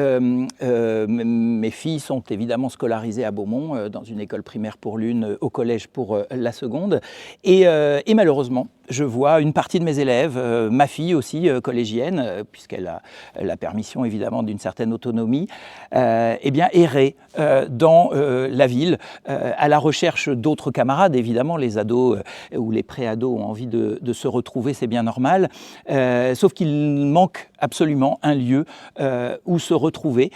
mes filles sont évidemment scolarisées à Beaumont dans une école primaire pour l'une, au collège pour la seconde et malheureusement je vois une partie de mes élèves, ma fille aussi collégienne puisqu'elle a la permission évidemment d'une certaine autonomie, errer dans la ville à la recherche d'autres camarades. Évidemment les ados ou les pré-ados ont envie de se retrouver, c'est bien normal, sauf qu'il manque absolument un lieu où se retrouver.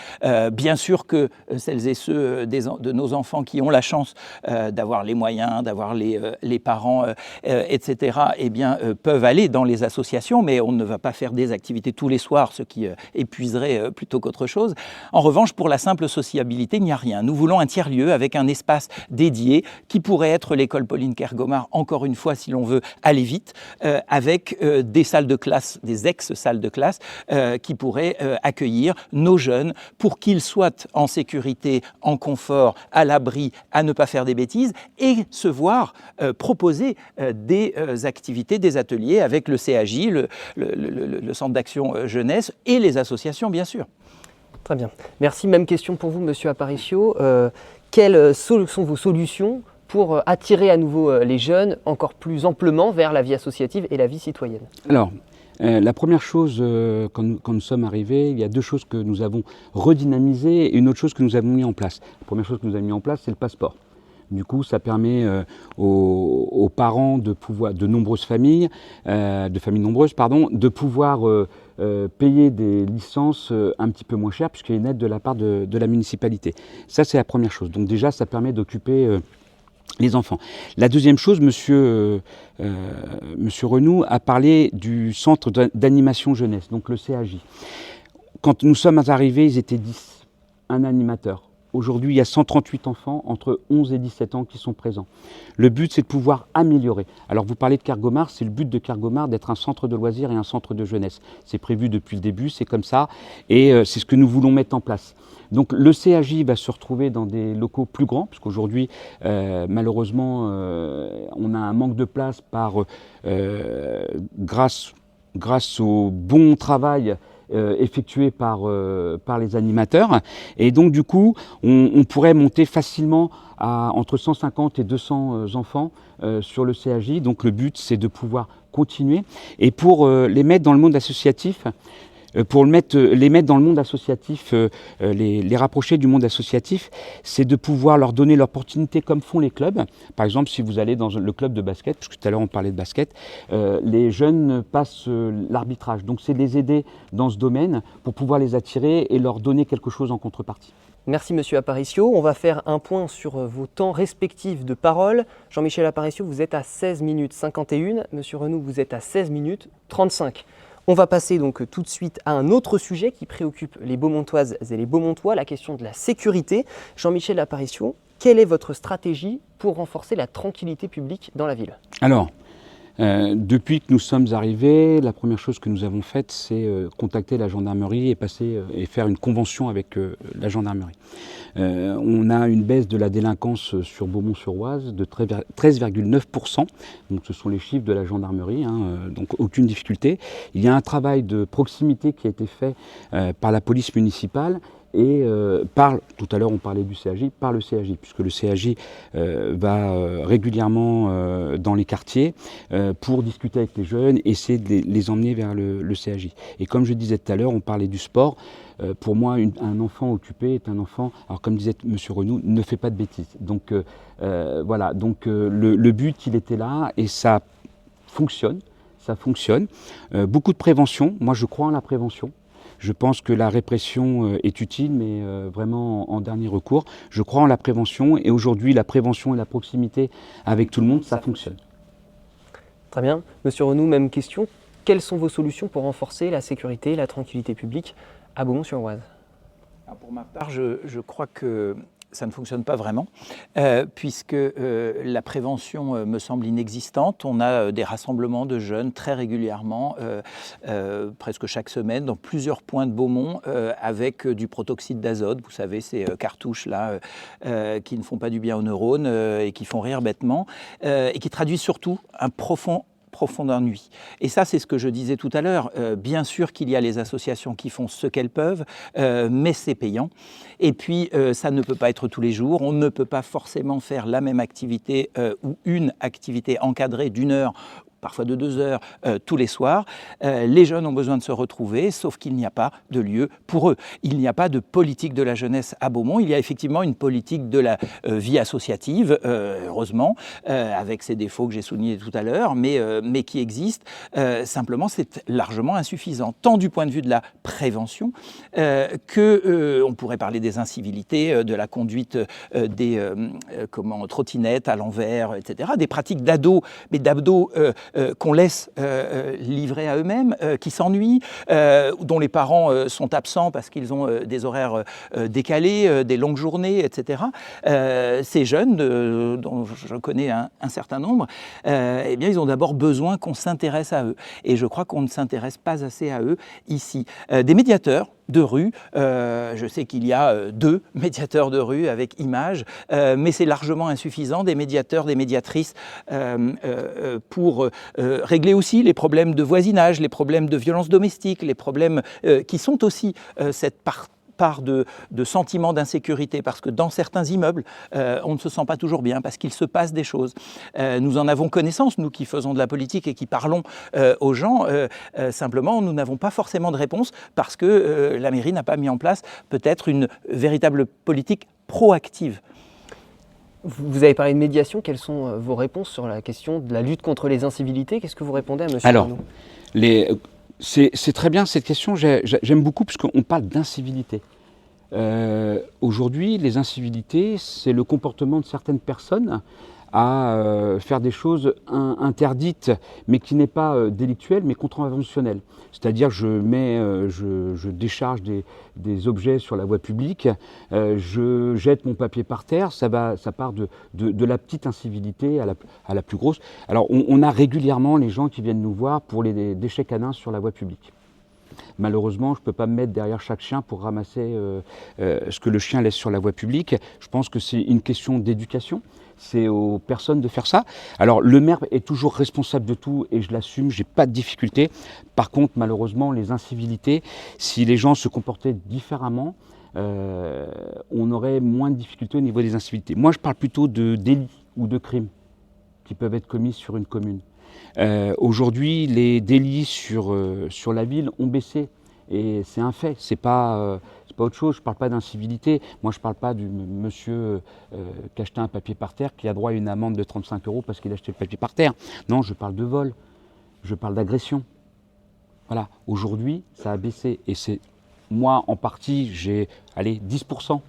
Bien sûr que celles et ceux de nos enfants qui ont la chance d'avoir les moyens, d'avoir les parents, etc., peuvent aller dans les associations, mais on ne va pas faire des activités tous les soirs, ce qui épuiserait plutôt qu'autre chose. En revanche, pour la simple sociabilité, il n'y a rien. Nous voulons un tiers-lieu avec un espace dédié qui pourrait être l'école Pauline Kergomar, encore une fois, si l'on veut aller vite, avec des salles de classe, des ex-salles de classe, qui pourraient accueillir nos jeunes pour qu'ils soient en sécurité, en confort, à l'abri, à ne pas faire des bêtises et se voir proposer des activités, des ateliers avec le CAJ, le Centre d'action jeunesse et les associations, bien sûr. Très bien. Merci. Même question pour vous, Monsieur Aparicio. Quelles sont vos solutions pour attirer à nouveau les jeunes encore plus amplement vers la vie associative et la vie citoyenne? Alors, la première chose, quand nous sommes arrivés, il y a 2 choses que nous avons redynamisées et une autre chose que nous avons mis en place. La première chose que nous avons mis en place, c'est le passeport. Du coup, ça permet aux parents de nombreuses familles, de familles nombreuses, de pouvoir payer des licences un petit peu moins chères puisqu'il y a une aide de la part de la municipalité. Ça, c'est la première chose. Donc déjà, ça permet d'occuper les enfants. La deuxième chose, Monsieur Renou a parlé du centre d'animation jeunesse, donc le CAJ. Quand nous sommes arrivés, ils étaient 10, un animateur. Aujourd'hui, il y a 138 enfants entre 11 et 17 ans qui sont présents. Le but, c'est de pouvoir améliorer. Alors, vous parlez de Kergomar, c'est le but de Kergomar d'être un centre de loisirs et un centre de jeunesse. C'est prévu depuis le début, c'est comme ça, et c'est ce que nous voulons mettre en place. Donc, le CAJ va se retrouver dans des locaux plus grands, parce qu'aujourd'hui, malheureusement, on a un manque de place grâce au bon travail effectué par les animateurs. Et donc, du coup, on pourrait monter facilement à entre 150 et 200 enfants sur le CAJ. Donc, le but, c'est de pouvoir continuer. Et pour les mettre dans le monde associatif, les rapprocher du monde associatif, c'est de pouvoir leur donner l'opportunité comme font les clubs. Par exemple, si vous allez dans le club de basket, parce que tout à l'heure on parlait de basket, les jeunes passent l'arbitrage. Donc c'est de les aider dans ce domaine pour pouvoir les attirer et leur donner quelque chose en contrepartie. Merci Monsieur Aparicio. On va faire un point sur vos temps respectifs de parole. Jean-Michel Aparicio, vous êtes à 16 minutes 51. Monsieur Renou, vous êtes à 16 minutes 35. On va passer donc tout de suite à un autre sujet qui préoccupe les Beaumontoises et les Beaumontois, la question de la sécurité. Jean-Michel Aparicio, quelle est votre stratégie pour renforcer la tranquillité publique dans la ville? Alors, depuis que nous sommes arrivés, la première chose que nous avons faite, c'est contacter la gendarmerie et faire une convention avec la gendarmerie. On a une baisse de la délinquance sur Beaumont-sur-Oise de 13,9%. Donc ce sont les chiffres de la gendarmerie, donc aucune difficulté. Il y a un travail de proximité qui a été fait par la police municipale et tout à l'heure on parlait du CAJ, par le CAJ, puisque le CAJ va régulièrement dans les quartiers pour discuter avec les jeunes, essayer de les emmener vers le CAJ. Et comme je disais tout à l'heure, on parlait du sport. Pour moi, un enfant occupé est un enfant, alors comme disait M. Renou, ne fait pas de bêtises. Donc voilà, donc le but il était là et ça fonctionne. Ça fonctionne. Beaucoup de prévention, moi je crois en la prévention. Je pense que la répression est utile, mais vraiment en dernier recours. Je crois en la prévention et aujourd'hui, la prévention et la proximité avec tout le monde, ça fonctionne. Très bien. Monsieur Renou, même question. Quelles sont vos solutions pour renforcer la sécurité et la tranquillité publique à Beaumont-sur-Oise? Pour ma part, je crois que ça ne fonctionne pas vraiment, puisque la prévention me semble inexistante. On a des rassemblements de jeunes très régulièrement, presque chaque semaine, dans plusieurs points de Beaumont, avec du protoxyde d'azote, vous savez, ces cartouches-là qui ne font pas du bien aux neurones et qui font rire bêtement, et qui traduisent surtout un profond ennui. Et ça, c'est ce que je disais tout à l'heure. Bien sûr qu'il y a les associations qui font ce qu'elles peuvent, mais c'est payant. Et puis, ça ne peut pas être tous les jours. On ne peut pas forcément faire la même activité ou une activité encadrée d'1 heure, parfois de 2 heures, tous les soirs. Les jeunes ont besoin de se retrouver, sauf qu'il n'y a pas de lieu pour eux. Il n'y a pas de politique de la jeunesse à Beaumont. Il y a effectivement une politique de la vie associative, heureusement, avec ses défauts que j'ai soulignés tout à l'heure, mais qui existe. Simplement, c'est largement insuffisant, tant du point de vue de la prévention on pourrait parler des incivilités, de la conduite des trottinettes à l'envers, etc., des pratiques d'ados, mais d'ados qu'on laisse livrer à eux-mêmes, qui s'ennuient, dont les parents sont absents parce qu'ils ont des horaires décalés, des longues journées, etc. Ces jeunes, dont je connais un certain nombre, eh bien, ils ont d'abord besoin qu'on s'intéresse à eux. Et je crois qu'on ne s'intéresse pas assez à eux ici. Des médiateurs de rue, je sais qu'il y a 2 médiateurs de rue avec images, mais c'est largement insuffisant, des médiateurs, des médiatrices pour régler aussi les problèmes de voisinage, les problèmes de violence domestique, les problèmes qui sont aussi cette part de sentiment d'insécurité, parce que dans certains immeubles, on ne se sent pas toujours bien, parce qu'il se passe des choses. Nous en avons connaissance, nous qui faisons de la politique et qui parlons aux gens, simplement, nous n'avons pas forcément de réponse, parce que la mairie n'a pas mis en place peut-être une véritable politique proactive. Vous avez parlé de médiation, quelles sont vos réponses sur la question de la lutte contre les incivilités? Qu'est-ce que vous répondez à M. Renou? C'est très bien cette question, j'aime beaucoup puisqu'on parle d'incivilité. Aujourd'hui, les incivilités, c'est le comportement de certaines personnes à faire des choses interdites, mais qui n'est pas délictuelle, mais contraventionnelle. C'est-à-dire, je décharge des objets sur la voie publique, je jette mon papier par terre, ça part de la petite incivilité à la plus grosse. Alors, on a régulièrement les gens qui viennent nous voir pour les déchets canins sur la voie publique. Malheureusement, je ne peux pas me mettre derrière chaque chien pour ramasser ce que le chien laisse sur la voie publique. Je pense que c'est une question d'éducation. C'est aux personnes de faire ça. Alors, le maire est toujours responsable de tout et je l'assume, je n'ai pas de difficulté. Par contre, malheureusement, les incivilités, si les gens se comportaient différemment, on aurait moins de difficultés au niveau des incivilités. Moi, je parle plutôt de délits ou de crimes qui peuvent être commis sur une commune. Aujourd'hui, les délits sur la ville ont baissé et c'est un fait, c'est pas autre chose. Je ne parle pas d'incivilité, moi je ne parle pas du monsieur qui a acheté un papier par terre qui a droit à une amende de 35 € parce qu'il a acheté le papier par terre. Non, je parle de vol, je parle d'agression. Voilà, aujourd'hui ça a baissé et c'est moi en partie, j'ai 10%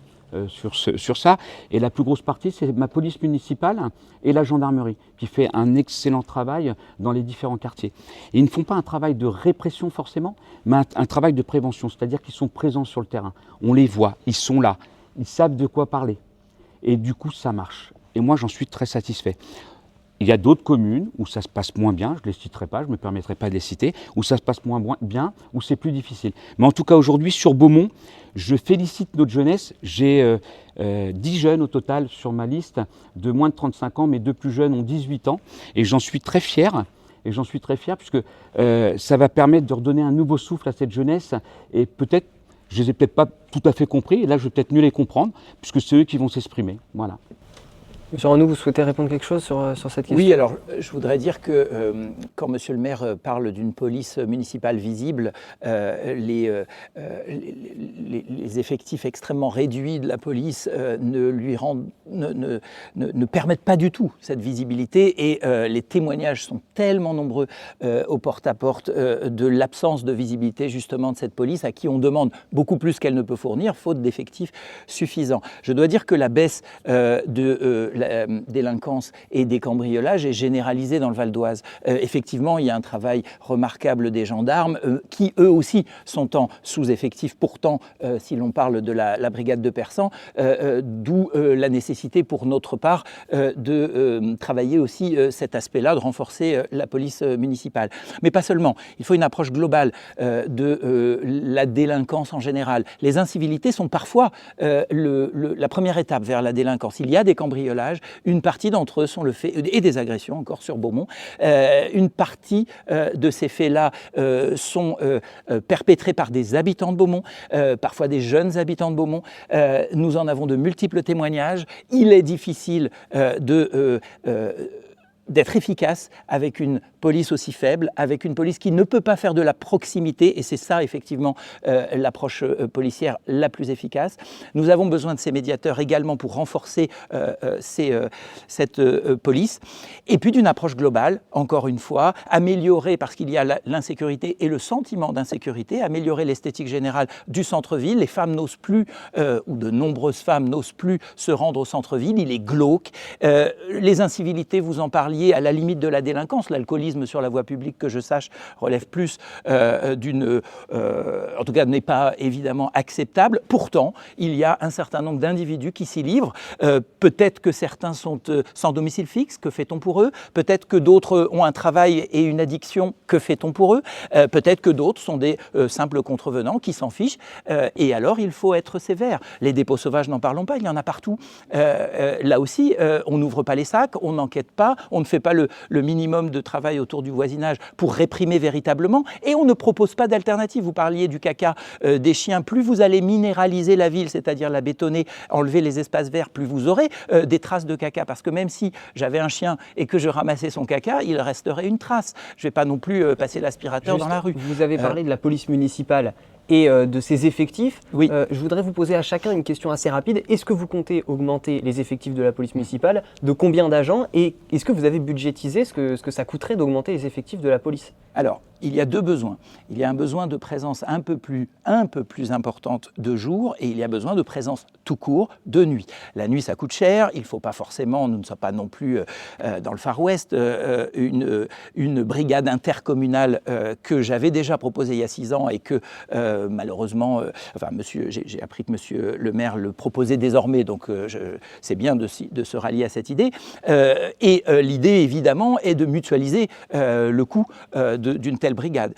sur ça. Et la plus grosse partie, c'est ma police municipale et la gendarmerie, qui fait un excellent travail dans les différents quartiers. Et ils ne font pas un travail de répression forcément, mais un travail de prévention, c'est-à-dire qu'ils sont présents sur le terrain. On les voit, ils sont là, ils savent de quoi parler. Et du coup, ça marche. Et moi, j'en suis très satisfait. Il y a d'autres communes où ça se passe moins bien, je ne les citerai pas, je ne me permettrai pas de les citer, où ça se passe moins bien, où c'est plus difficile. Mais en tout cas, aujourd'hui, sur Beaumont, je félicite notre jeunesse. J'ai 10 jeunes au total sur ma liste, de moins de 35 ans, mais 2 plus jeunes ont 18 ans. Et j'en suis très fier. Et j'en suis très fier puisque ça va permettre de redonner un nouveau souffle à cette jeunesse et peut-être je ne les ai peut-être pas tout à fait compris, et là je vais peut-être mieux les comprendre, puisque c'est eux qui vont s'exprimer. Voilà. Monsieur Renaud, vous souhaitez répondre quelque chose sur cette question? Oui, alors je voudrais dire que quand Monsieur le maire parle d'une police municipale visible, les effectifs extrêmement réduits de la police ne permettent pas du tout cette visibilité, et les témoignages sont tellement nombreux au porte-à-porte de l'absence de visibilité justement de cette police à qui on demande beaucoup plus qu'elle ne peut fournir, faute d'effectifs suffisants. Je dois dire que la baisse de la délinquance et des cambriolages est généralisée dans le Val d'Oise. Effectivement, il y a un travail remarquable des gendarmes qui, eux aussi, sont en sous-effectif. Pourtant, si l'on parle de la brigade de Persan, d'où la nécessité pour notre part de travailler aussi cet aspect-là, de renforcer la police municipale. Mais pas seulement. Il faut une approche globale de la délinquance en général. Les incivilités sont parfois la première étape vers la délinquance. Il y a des cambriolages, une partie d'entre eux sont le fait, et des agressions encore sur Beaumont, une partie de ces faits-là sont perpétrés par des habitants de Beaumont, parfois des jeunes habitants de Beaumont. Nous en avons de multiples témoignages. Il est difficile d'être efficace avec une police aussi faible, avec une police qui ne peut pas faire de la proximité, et c'est ça effectivement l'approche policière la plus efficace. Nous avons besoin de ces médiateurs également pour renforcer cette police, et puis d'une approche globale, encore une fois, améliorer, parce qu'il y a l'insécurité et le sentiment d'insécurité, améliorer l'esthétique générale du centre-ville. Les femmes n'osent plus, ou de nombreuses femmes n'osent plus se rendre au centre-ville, il est glauque. Les incivilités, vous en parliez, à la limite de la délinquance. L'alcoolisme sur la voie publique, que je sache, relève plus en tout cas n'est pas évidemment acceptable. Pourtant, il y a un certain nombre d'individus qui s'y livrent. Peut-être que certains sont sans domicile fixe, que fait-on pour eux? Peut-être que d'autres ont un travail et une addiction, que fait-on pour eux? Peut-être que d'autres sont des simples contrevenants qui s'en fichent, et alors il faut être sévère. Les dépôts sauvages, n'en parlons pas, il y en a partout. Là aussi, on n'ouvre pas les sacs, on n'enquête pas, on ne fait pas le minimum de travail autour du voisinage pour réprimer véritablement, et on ne propose pas d'alternative. Vous parliez du caca des chiens. Plus vous allez minéraliser la ville, c'est-à-dire la bétonner, enlever les espaces verts, plus vous aurez des traces de caca, parce que même si j'avais un chien et que je ramassais son caca, il resterait une trace. Je ne vais pas non plus passer l'aspirateur dans la rue. Vous avez parlé de la police municipale et de ses effectifs. Oui. Je voudrais vous poser à chacun une question assez rapide. Est-ce que vous comptez augmenter les effectifs de la police municipale? De combien d'agents? Et est-ce que vous avez budgétisé ce que ça coûterait d'augmenter les effectifs de la police? Alors, il y a deux besoins. Il y a un besoin de présence un peu plus importante de jour, et il y a besoin de présence tout court de nuit. La nuit, ça coûte cher. Il ne faut pas forcément, nous ne sommes pas non plus dans le Far West, une brigade intercommunale que j'avais déjà proposée il y a 6 ans et que malheureusement, j'ai appris que monsieur le maire le proposait désormais, donc c'est bien de se rallier à cette idée. L'idée, évidemment, est de mutualiser le coût d'une telle brigade.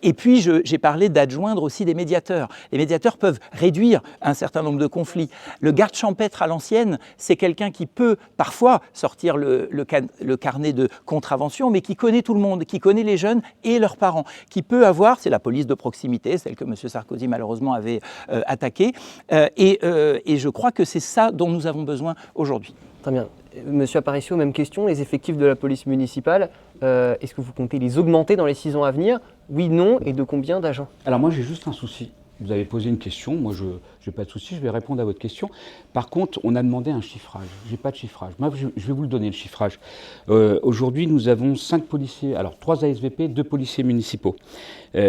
Et puis, j'ai parlé d'adjoindre aussi des médiateurs. Les médiateurs peuvent réduire un certain nombre de conflits. Le garde champêtre à l'ancienne, c'est quelqu'un qui peut parfois sortir le carnet de contravention, mais qui connaît tout le monde, qui connaît les jeunes et leurs parents, qui peut avoir, c'est la police de proximité, celle que M. Sarkozy malheureusement avait attaquée, et je crois que c'est ça dont nous avons besoin aujourd'hui. Très bien. Monsieur Aparicio, même question, les effectifs de la police municipale, est-ce que vous comptez les augmenter dans les 6 ans à venir? Oui, non, et de combien d'agents? Alors moi j'ai juste un souci. Vous avez posé une question, moi je n'ai pas de souci, je vais répondre à votre question. Par contre, on a demandé un chiffrage. Je n'ai pas de chiffrage. Moi je vais vous le donner, le chiffrage. Aujourd'hui nous avons 5 policiers, alors 3 ASVP, 2 policiers municipaux.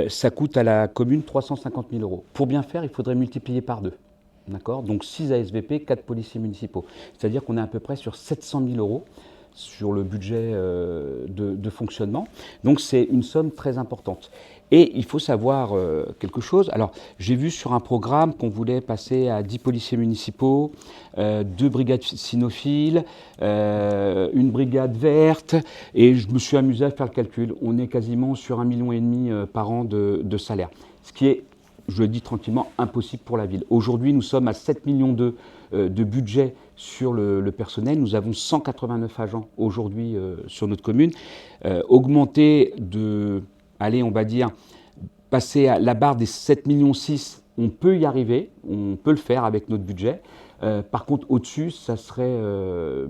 Ça coûte à la commune 350 000 €. Pour bien faire, il faudrait multiplier par 2. D'accord? Donc 6 ASVP, 4 policiers municipaux. C'est-à-dire qu'on est à peu près sur 700 000 € sur le budget de fonctionnement. Donc c'est une somme très importante. Et il faut savoir quelque chose. Alors j'ai vu sur un programme qu'on voulait passer à 10 policiers municipaux, 2 brigades cynophiles, une brigade verte, et je me suis amusé à faire le calcul. On est quasiment sur 1,5 million par an de salaire. Ce qui est, je le dis tranquillement, impossible pour la ville. Aujourd'hui, nous sommes à 7,2 millions de budget sur le personnel. Nous avons 189 agents aujourd'hui sur notre commune. Augmenter de, allez, on va dire, passer à la barre des 7,6 millions, On peut y arriver, on peut le faire avec notre budget. Par contre, au-dessus, ça serait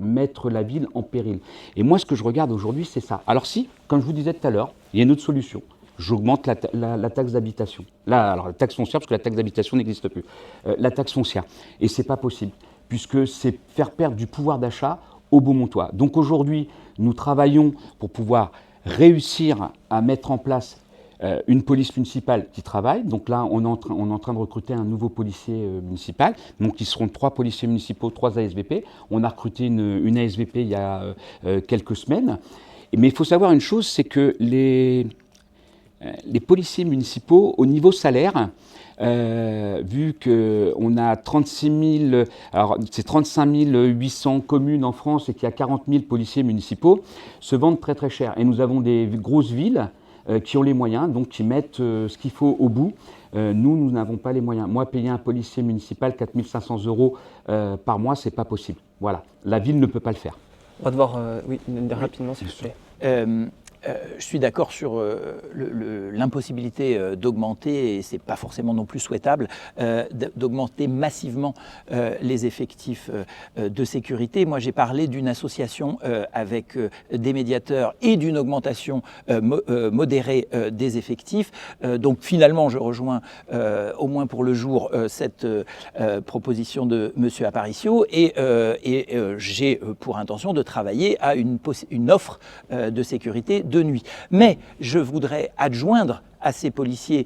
mettre la ville en péril. Et moi, ce que je regarde aujourd'hui, c'est ça. Alors si, comme je vous disais tout à l'heure, il y a une autre solution. J'augmente la taxe d'habitation. Alors la taxe foncière, parce que la taxe d'habitation n'existe plus. La taxe foncière. Et ce n'est pas possible, puisque c'est faire perdre du pouvoir d'achat aux Beaumontois. Donc aujourd'hui, nous travaillons pour pouvoir réussir à mettre en place une police municipale qui travaille. Donc là, on est en train de recruter un nouveau policier municipal. Donc ils seront 3 policiers municipaux, 3 ASVP. On a recruté une ASVP il y a quelques semaines. Mais il faut savoir une chose, c'est que les policiers municipaux, au niveau salaire, vu qu'on a 36 000, alors c'est 35 800 communes en France et qu'il y a 40 000 policiers municipaux, se vendent très très cher. Et nous avons des grosses villes qui ont les moyens, donc qui mettent ce qu'il faut au bout. Nous n'avons pas les moyens. Moi, payer un policier municipal 4 500 € par mois, c'est pas possible. Voilà, la ville ne peut pas le faire. On va devoir, rapidement s'il vous plaît. Je suis d'accord sur l'impossibilité d'augmenter, et ce n'est pas forcément non plus souhaitable, d'augmenter massivement les effectifs de sécurité. Moi, j'ai parlé d'une association avec des médiateurs et d'une augmentation modérée des effectifs. Donc finalement, je rejoins au moins pour le jour cette proposition de M. Aparicio, et j'ai pour intention de travailler à une offre de sécurité de nuit. Mais je voudrais adjoindre à ces policiers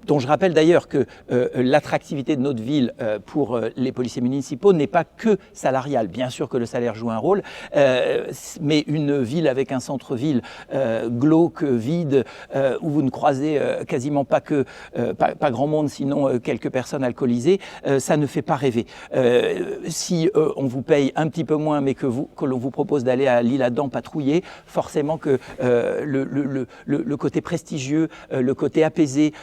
dont je rappelle d'ailleurs que l'attractivité de notre ville pour les policiers municipaux n'est pas que salariale. Bien sûr que le salaire joue un rôle, mais une ville avec un centre-ville glauque, vide, où vous ne croisez quasiment pas grand monde, sinon quelques personnes alcoolisées, ça ne fait pas rêver. Si on vous paye un petit peu moins, mais que l'on vous propose d'aller à l'Isle-Adam patrouiller, forcément que le côté prestigieux, le côté apaisé,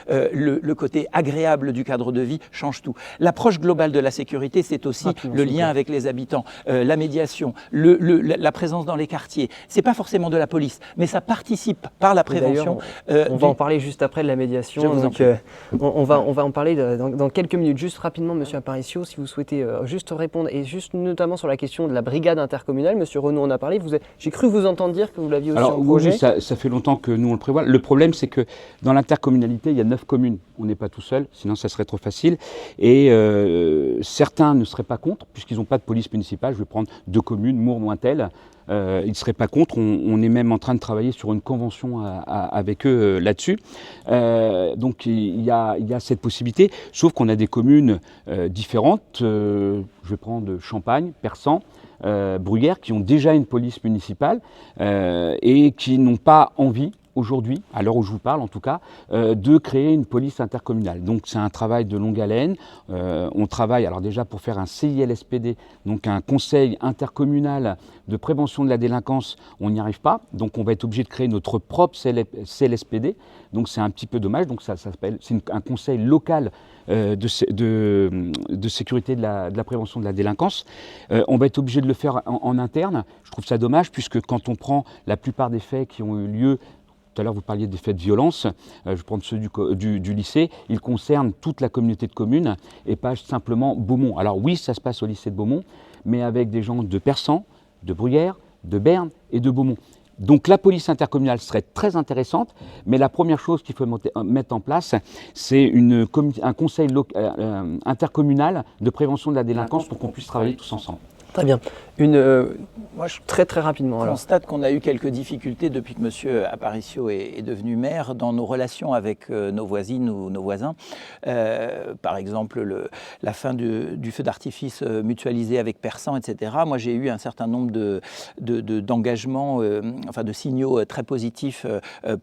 le côté agréable du cadre de vie change tout. L'approche globale de la sécurité, c'est aussi le lien avec les habitants, la médiation, la présence dans les quartiers. Ce n'est pas forcément de la police, mais ça participe par la prévention. On va en parler juste après de la médiation. Donc, on va en parler dans quelques minutes. Juste rapidement, M. Aparicio, si vous souhaitez juste répondre, et juste notamment sur la question de la brigade intercommunale. M. Renaud en a parlé. J'ai cru vous entendre dire que vous l'aviez aussi en projet. Oui, ça fait longtemps que nous on le prévoit. Le problème, c'est que dans l'intercommunalité, il y a 9 communes. On n'est pas tout seul, sinon ça serait trop facile. Et certains ne seraient pas contre, puisqu'ils n'ont pas de police municipale. Je vais prendre 2 communes, Mournes ou Untel. Ils ne seraient pas contre. On est même en train de travailler sur une convention avec eux là-dessus. Donc il y a cette possibilité, sauf qu'on a des communes différentes. Je vais prendre Champagne, Persan, Bruyères, qui ont déjà une police municipale et qui n'ont pas envie, aujourd'hui, à l'heure où je vous parle en tout cas, de créer une police intercommunale. Donc c'est un travail de longue haleine. On travaille alors déjà pour faire un CILSPD, donc un conseil intercommunal de prévention de la délinquance. On n'y arrive pas, donc on va être obligé de créer notre propre CLSPD. Donc c'est un petit peu dommage. Donc ça s'appelle, c'est un conseil local de sécurité de la prévention de la délinquance. On va être obligé de le faire en interne. Je trouve ça dommage, puisque quand on prend la plupart des faits qui ont eu lieu, tout à l'heure, vous parliez des faits de violence. Je vais prendre ceux du lycée. Ils concernent toute la communauté de communes et pas simplement Beaumont. Alors oui, ça se passe au lycée de Beaumont, mais avec des gens de Persan, de Bruyères, de Berne et de Beaumont. Donc la police intercommunale serait très intéressante, mais la première chose qu'il faut mettre en place, c'est un conseil intercommunal de prévention de la délinquance pour qu'on puisse travailler tous ensemble. Très bien. Moi, très rapidement. Je constate qu'on a eu quelques difficultés depuis que M. Aparicio est devenu maire dans nos relations avec nos voisines ou nos voisins. Par exemple, la fin du feu d'artifice mutualisé avec Persan, etc. Moi, j'ai eu un certain nombre d'engagements, de signaux très positifs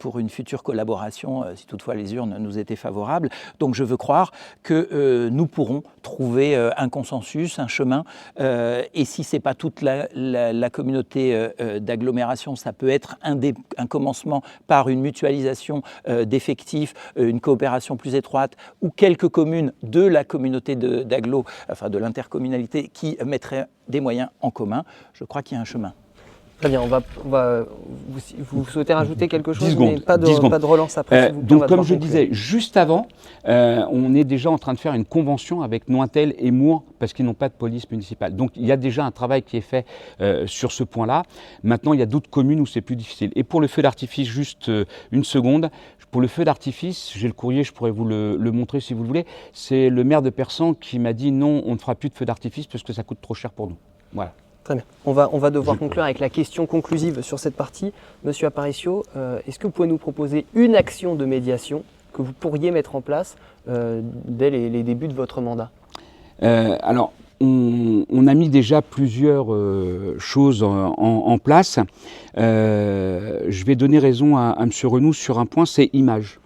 pour une future collaboration, si toutefois les urnes nous étaient favorables. Donc, je veux croire que nous pourrons trouver un consensus, un chemin. Et si ce n'est pas toute la communauté d'agglomération, ça peut être un commencement par une mutualisation d'effectifs, une coopération plus étroite, ou quelques communes de la communauté de l'intercommunalité qui mettraient des moyens en commun. Je crois qu'il y a un chemin. Très bien, vous souhaitez rajouter quelque chose? 10 secondes, Mais pas 10 secondes. de relance après. s'il vous plaît, on Donc va comme devoir je conclure. disais juste avant, on est déjà en train de faire une convention avec Nointel et Mours parce qu'ils n'ont pas de police municipale. Donc il y a déjà un travail qui est fait sur ce point-là. Maintenant il y a d'autres communes où c'est plus difficile. Et pour le feu d'artifice, juste une seconde, pour le feu d'artifice, j'ai le courrier, je pourrais vous le montrer si vous le voulez, c'est le maire de Persan qui m'a dit non, on ne fera plus de feu d'artifice parce que ça coûte trop cher pour nous. Voilà. Très bien. On va devoir conclure avec la question conclusive sur cette partie. Monsieur Aparicio, est-ce que vous pouvez nous proposer une action de médiation que vous pourriez mettre en place dès les débuts de votre mandat? Alors, on a mis déjà plusieurs choses en place. Je vais donner raison à M. Renoux sur un point, c'est Image.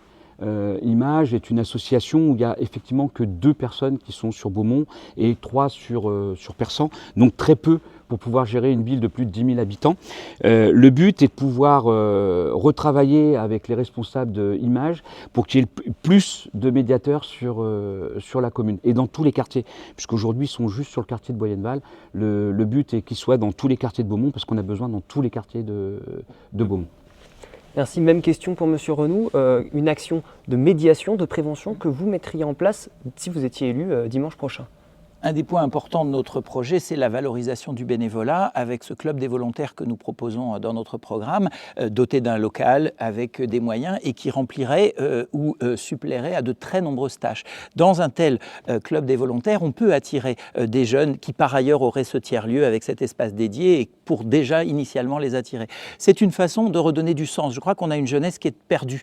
Image est une association où il n'y a effectivement que 2 personnes qui sont sur Beaumont et 3 sur Persan, donc très peu pour pouvoir gérer une ville de plus de 10 000 habitants. Le but est de pouvoir retravailler avec les responsables d'Image pour qu'il y ait plus de médiateurs sur la commune et dans tous les quartiers, puisqu'aujourd'hui ils sont juste sur le quartier de Boyenval. Le but est qu'ils soient dans tous les quartiers de Beaumont parce qu'on a besoin dans tous les quartiers de Beaumont. Merci. Même question pour Monsieur Renoux. Une action de médiation, de prévention que vous mettriez en place si vous étiez élu dimanche prochain? Un des points importants de notre projet, c'est la valorisation du bénévolat avec ce club des volontaires que nous proposons dans notre programme, doté d'un local avec des moyens et qui remplirait ou suppléerait à de très nombreuses tâches. Dans un tel club des volontaires, on peut attirer des jeunes qui par ailleurs auraient ce tiers-lieu avec cet espace dédié et pour déjà initialement les attirer. C'est une façon de redonner du sens. Je crois qu'on a une jeunesse qui est perdue,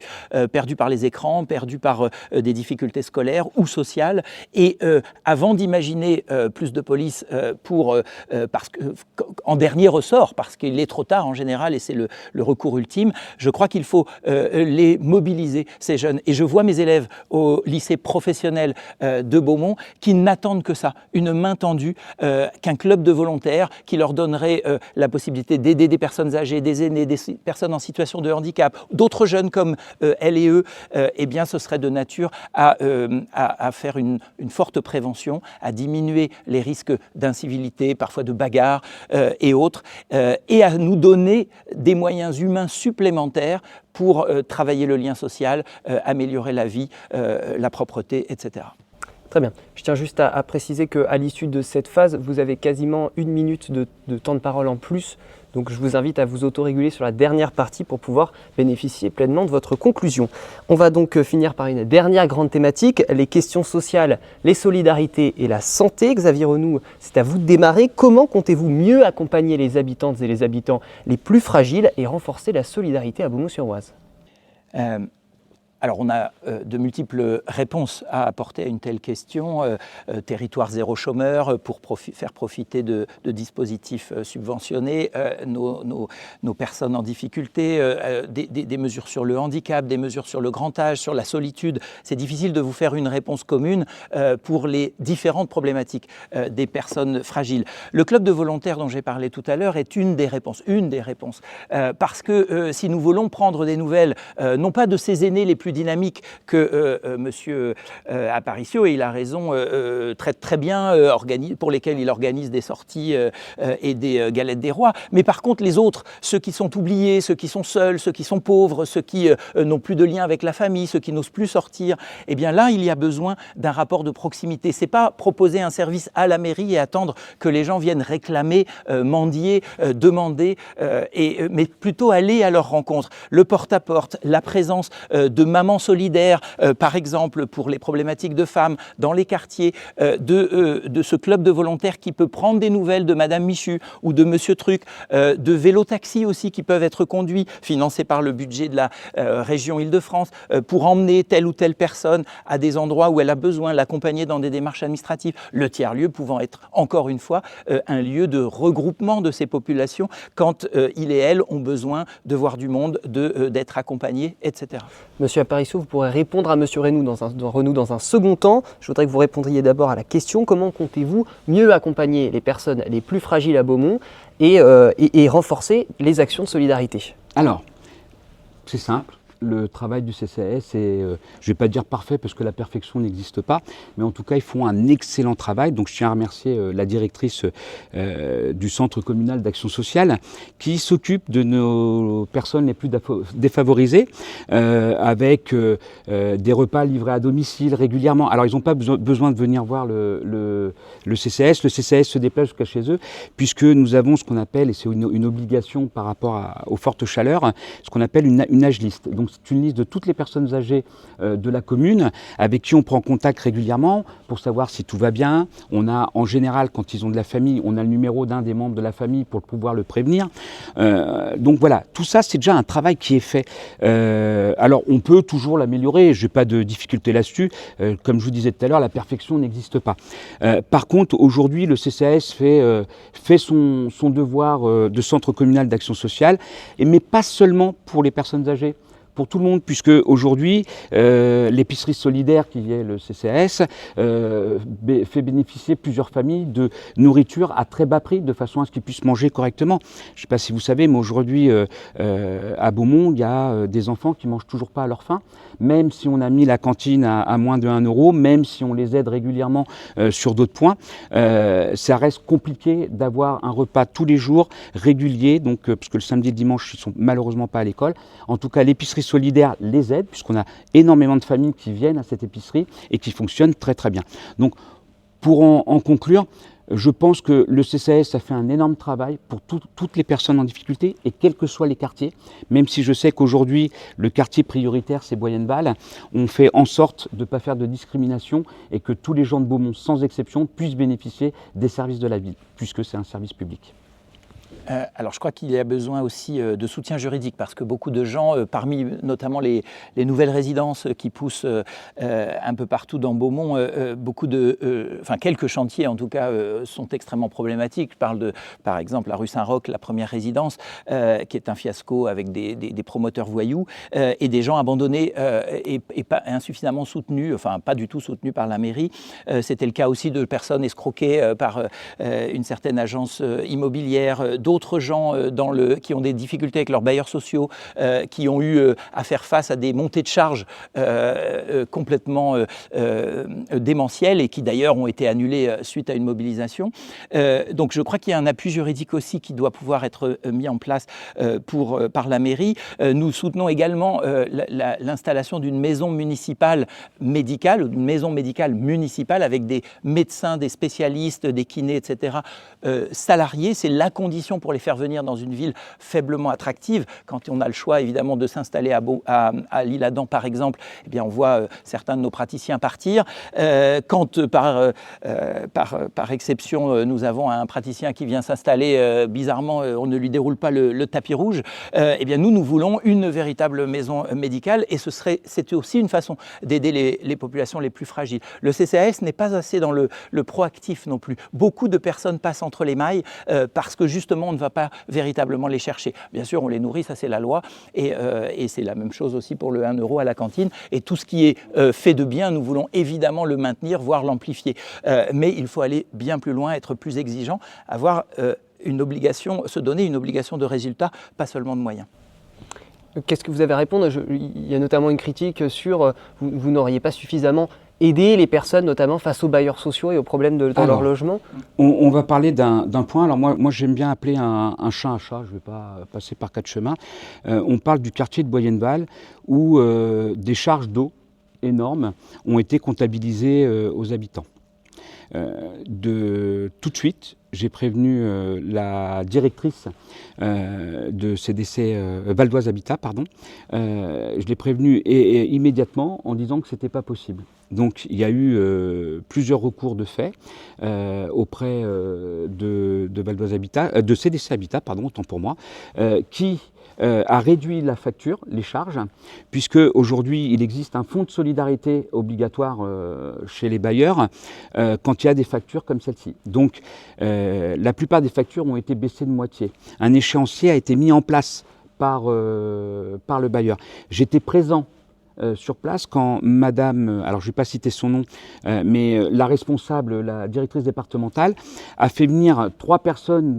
perdue par les écrans, perdue par des difficultés scolaires ou sociales. Et avant d'imaginer plus de police parce que, en dernier ressort, parce qu'il est trop tard en général et c'est le recours ultime, je crois qu'il faut les mobiliser, ces jeunes. Et je vois mes élèves au lycée professionnel de Beaumont qui n'attendent que ça, une main tendue, qu'un club de volontaires qui leur donnerait la possibilité d'aider des personnes âgées, des aînés, des personnes en situation de handicap, d'autres jeunes comme elles et eux, eh bien ce serait de nature à faire une forte prévention, à diminuer les risques d'incivilité, parfois de bagarres et autres, et à nous donner des moyens humains supplémentaires pour travailler le lien social, améliorer la vie, la propreté, etc. Très bien. Je tiens juste à préciser qu'à l'issue de cette phase, vous avez quasiment 1 minute de temps de parole en plus. Donc je vous invite à vous autoréguler sur la dernière partie pour pouvoir bénéficier pleinement de votre conclusion. On va donc finir par une dernière grande thématique, les questions sociales, les solidarités et la santé. Xavier Renoux, c'est à vous de démarrer. Comment comptez-vous mieux accompagner les habitantes et les habitants les plus fragiles et renforcer la solidarité à Beaumont-sur-Oise ? Alors on a de multiples réponses à apporter à une telle question. Territoire zéro chômeur pour faire profiter de dispositifs subventionnés nos personnes en difficulté, des mesures sur le handicap, des mesures sur le grand âge, sur la solitude. C'est difficile de vous faire une réponse commune pour les différentes problématiques des personnes fragiles. Le club de volontaires dont j'ai parlé tout à l'heure est une des réponses. Parce que si nous voulons prendre des nouvelles, non pas de ces aînés les plus dynamique que Monsieur Aparicio, et il a raison, très bien, pour lesquels il organise des sorties et des galettes des rois. Mais par contre, les autres, ceux qui sont oubliés, ceux qui sont seuls, ceux qui sont pauvres, ceux qui n'ont plus de lien avec la famille, ceux qui n'osent plus sortir, eh bien là, il y a besoin d'un rapport de proximité. C'est pas proposer un service à la mairie et attendre que les gens viennent réclamer, mendier, demander, mais plutôt aller à leur rencontre. Le porte-à-porte, la présence de mamans solidaires, par exemple pour les problématiques de femmes dans les quartiers, de ce club de volontaires qui peut prendre des nouvelles de Madame Michu ou de Monsieur Truc, de vélo-taxis aussi qui peuvent être conduits, financés par le budget de la région Île-de-France, pour emmener telle ou telle personne à des endroits où elle a besoin, l'accompagner dans des démarches administratives. Le tiers-lieu pouvant être, encore une fois, un lieu de regroupement de ces populations quand il et elle ont besoin de voir du monde, d'être accompagnés, etc. Monsieur Aparicio, vous pourrez répondre à Monsieur Renoux dans un second temps. Je voudrais que vous répondiez d'abord à la question: comment comptez-vous mieux accompagner les personnes les plus fragiles à Beaumont et renforcer les actions de solidarité? Alors, c'est simple. le travail du CCAS est, je ne vais pas dire parfait parce que la perfection n'existe pas, mais en tout cas ils font un excellent travail. Donc je tiens à remercier la directrice du Centre communal d'action sociale qui s'occupe de nos personnes les plus défavorisées avec des repas livrés à domicile régulièrement. Alors ils n'ont pas besoin de venir voir le CCAS. Le CCAS se déplace jusqu'à chez eux puisque nous avons ce qu'on appelle, et c'est une obligation par rapport aux fortes chaleurs, ce qu'on appelle une âge liste. Donc c'est une liste de toutes les personnes âgées de la commune avec qui on prend contact régulièrement pour savoir si tout va bien. On a en général, quand ils ont de la famille, on a le numéro d'un des membres de la famille pour pouvoir le prévenir. Donc voilà, tout ça c'est déjà un travail qui est fait. Alors on peut toujours l'améliorer, je n'ai pas de difficulté là-dessus. Comme je vous disais tout à l'heure, la perfection n'existe pas. Par contre, aujourd'hui, le CCAS fait son devoir de centre communal d'action sociale, mais pas seulement pour les personnes âgées, pour tout le monde, puisque aujourd'hui, l'épicerie solidaire qui est le CCAS fait bénéficier plusieurs familles de nourriture à très bas prix, de façon à ce qu'ils puissent manger correctement. Je ne sais pas si vous savez, mais aujourd'hui, à Beaumont, il y a des enfants qui ne mangent toujours pas à leur faim, même si on a mis la cantine à moins de 1 euro, même si on les aide régulièrement sur d'autres points, ça reste compliqué d'avoir un repas tous les jours, régulier, donc, parce que le samedi et le dimanche, ils ne sont malheureusement pas à l'école. En tout cas, l'épicerie solidaire les aide, puisqu'on a énormément de familles qui viennent à cette épicerie et qui fonctionnent très très bien. Donc, pour en conclure, je pense que le CCAS a fait un énorme travail pour toutes les personnes en difficulté et quels que soient les quartiers, même si je sais qu'aujourd'hui, le quartier prioritaire, c'est Boyenval, on fait en sorte de ne pas faire de discrimination et que tous les gens de Beaumont, sans exception, puissent bénéficier des services de la ville, puisque c'est un service public. Alors je crois qu'il y a besoin aussi de soutien juridique parce que beaucoup de gens, parmi notamment les nouvelles résidences qui poussent un peu partout dans Beaumont, quelques chantiers en tout cas sont extrêmement problématiques. Je parle de, par exemple, la rue Saint-Roch, la première résidence, qui est un fiasco avec des promoteurs voyous et des gens abandonnés et pas insuffisamment soutenus, enfin pas du tout soutenus par la mairie. C'était le cas aussi de personnes escroquées par une certaine agence immobilière, d'autres gens qui ont des difficultés avec leurs bailleurs sociaux, qui ont eu à faire face à des montées de charges complètement démentielles et qui d'ailleurs ont été annulées suite à une mobilisation. Donc je crois qu'il y a un appui juridique aussi qui doit pouvoir être mis en place par la mairie. Nous soutenons également l'installation d'une maison municipale médicale ou d'une maison médicale municipale avec des médecins, des spécialistes, des kinés, etc. Salariés. C'est la condition pour les faire venir dans une ville faiblement attractive. Quand on a le choix évidemment de s'installer à l'Isle-Adam par exemple, eh bien on voit certains de nos praticiens partir. Quand par exception nous avons un praticien qui vient s'installer, bizarrement on ne lui déroule pas le tapis rouge, eh bien nous voulons une véritable maison médicale et c'était aussi une façon d'aider les populations les plus fragiles. Le CCAS n'est pas assez dans le proactif non plus. Beaucoup de personnes passent entre les mailles parce que justement on ne va pas véritablement les chercher. Bien sûr, on les nourrit, ça c'est la loi, et c'est la même chose aussi pour le 1 euro à la cantine. Et tout ce qui est fait de bien, nous voulons évidemment le maintenir, voire l'amplifier. Mais il faut aller bien plus loin, être plus exigeant, avoir se donner une obligation de résultat, pas seulement de moyens. Qu'est-ce que vous avez à répondre ? Il y a notamment une critique sur vous n'auriez pas suffisamment aider les personnes, notamment face aux bailleurs sociaux et aux problèmes dans leur logement. On va parler d'un point. Alors moi j'aime bien appeler un chat un chat, je ne vais pas passer par 4 chemins. On parle du quartier de Boyenval où des charges d'eau énormes ont été comptabilisées aux habitants. Tout de suite, j'ai prévenu la directrice de CDC Val d'Oise Habitat, je l'ai prévenue et immédiatement en disant que ce n'était pas possible. Donc il y a eu plusieurs recours de fait auprès de Val d'Oise Habitat, de CDC Habitat, autant pour moi, qui a réduit la facture, les charges, puisque aujourd'hui il existe un fonds de solidarité obligatoire chez les bailleurs quand il y a des factures comme celle-ci. Donc la plupart des factures ont été baissées de moitié. Un échéancier a été mis en place par le bailleur. J'étais présent sur place quand madame, alors je ne vais pas citer son nom, mais la responsable, la directrice départementale, a fait venir 3 personnes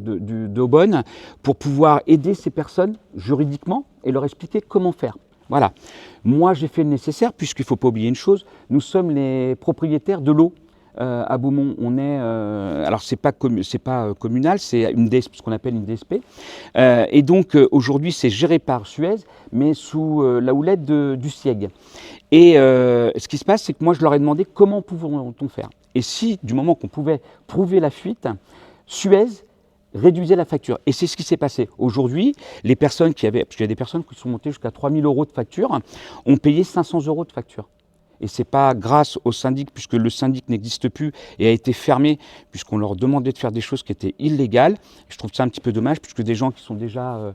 d'Aubonne pour pouvoir aider ces personnes juridiquement et leur expliquer comment faire. Voilà. Moi, j'ai fait le nécessaire, puisqu'il ne faut pas oublier une chose, nous sommes les propriétaires de l'eau. À Beaumont, on est, alors c'est pas communal, c'est une DSP, ce qu'on appelle une DSP, et donc aujourd'hui c'est géré par Suez, mais sous la houlette du SIEG. Et ce qui se passe, c'est que moi je leur ai demandé comment pouvons-on faire. Et si, du moment qu'on pouvait prouver la fuite, Suez réduisait la facture. Et c'est ce qui s'est passé. Aujourd'hui, les personnes qui avaient, parce qu'il y a des personnes qui sont montées jusqu'à 3 000 € de facture, ont payé 500 € de facture. Et ce n'est pas grâce au syndic, puisque le syndic n'existe plus et a été fermé, puisqu'on leur demandait de faire des choses qui étaient illégales. Je trouve ça un petit peu dommage, puisque des gens qui sont déjà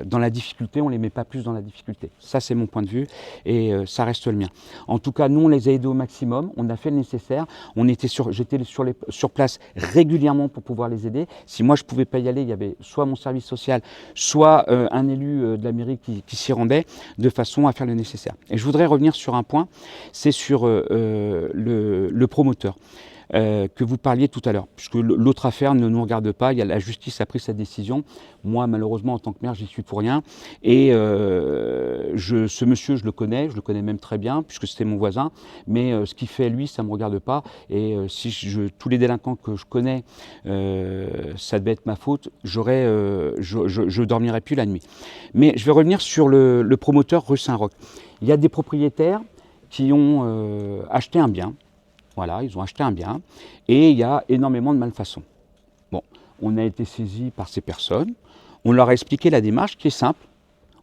dans la difficulté, on ne les met pas plus dans la difficulté. Ça, c'est mon point de vue et ça reste le mien. En tout cas, nous, on les a aidés au maximum. On a fait le nécessaire. J'étais sur place régulièrement pour pouvoir les aider. Si moi, je ne pouvais pas y aller, il y avait soit mon service social, soit un élu de la mairie qui s'y rendait, de façon à faire le nécessaire. Et je voudrais revenir sur un point, c'est sur le promoteur. Que vous parliez tout à l'heure, puisque l'autre affaire ne nous regarde pas, la justice a pris sa décision. Moi, malheureusement, en tant que maire, j'y suis pour rien. Et ce monsieur, je le connais même très bien, puisque c'était mon voisin, mais ce qu'il fait, lui, ça ne me regarde pas. Et tous les délinquants que je connais, ça devait être ma faute, je dormirais plus la nuit. Mais je vais revenir sur le promoteur rue Saint-Roch. Il y a des propriétaires qui ont acheté un bien. Voilà, ils ont acheté un bien et il y a énormément de malfaçons. Bon, on a été saisi par ces personnes, on leur a expliqué la démarche qui est simple.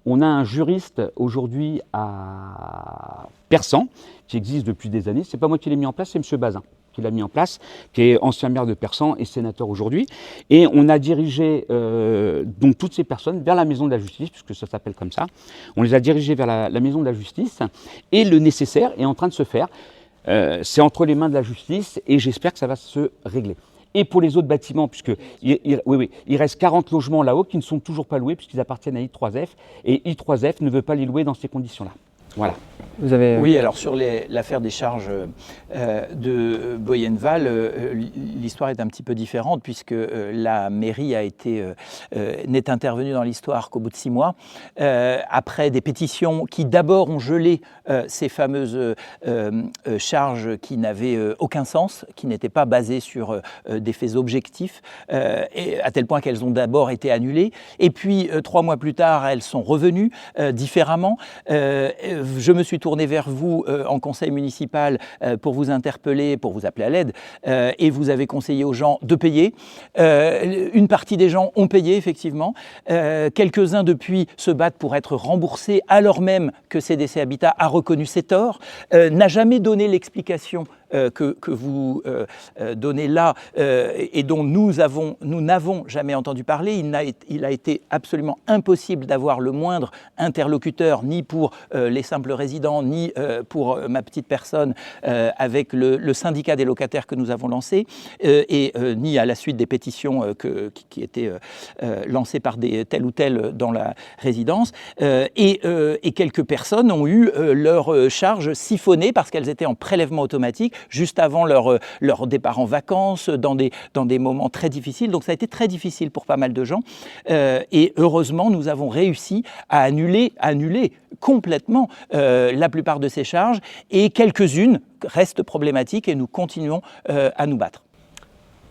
On a un juriste aujourd'hui à Persan qui existe depuis des années. C'est pas moi qui l'ai mis en place, c'est M. Bazin qui l'a mis en place, qui est ancien maire de Persan et sénateur aujourd'hui. Et on a dirigé donc toutes ces personnes vers la maison de la justice, puisque ça s'appelle comme ça. On les a dirigés vers la maison de la justice et le nécessaire est en train de se faire. C'est entre les mains de la justice et j'espère que ça va se régler. Et pour les autres bâtiments, puisqu'il reste 40 logements là-haut qui ne sont toujours pas loués puisqu'ils appartiennent à I3F et I3F ne veut pas les louer dans ces conditions-là. Voilà. Vous avez... Oui, alors sur l'affaire des charges de Boyenval, l'histoire est un petit peu différente puisque la mairie n'est intervenue dans l'histoire qu'au bout de 6 mois, après des pétitions qui d'abord ont gelé ces fameuses charges qui n'avaient aucun sens, qui n'étaient pas basées sur des faits objectifs, et à tel point qu'elles ont d'abord été annulées. Et puis 3 mois plus tard, elles sont revenues différemment. Je me suis tourné vers vous en conseil municipal pour vous interpeller, pour vous appeler à l'aide, et vous avez conseillé aux gens de payer. Une partie des gens ont payé, effectivement. Quelques-uns, depuis, se battent pour être remboursés, alors même que CDC Habitat a reconnu ses torts, n'a jamais donné l'explication que vous donnez là et dont nous n'avons jamais entendu parler. Il a été absolument impossible d'avoir le moindre interlocuteur, ni pour les simples résidents, ni pour ma petite personne, avec le syndicat des locataires que nous avons lancé, et ni à la suite des pétitions qui étaient lancées par tel ou tel dans la résidence. Et quelques personnes ont eu leurs charges siphonnées parce qu'elles étaient en prélèvement automatique juste avant leur départ en vacances, dans des moments très difficiles. Donc ça a été très difficile pour pas mal de gens. Et heureusement, nous avons réussi à annuler complètement la plupart de ces charges. Et quelques-unes restent problématiques et nous continuons à nous battre.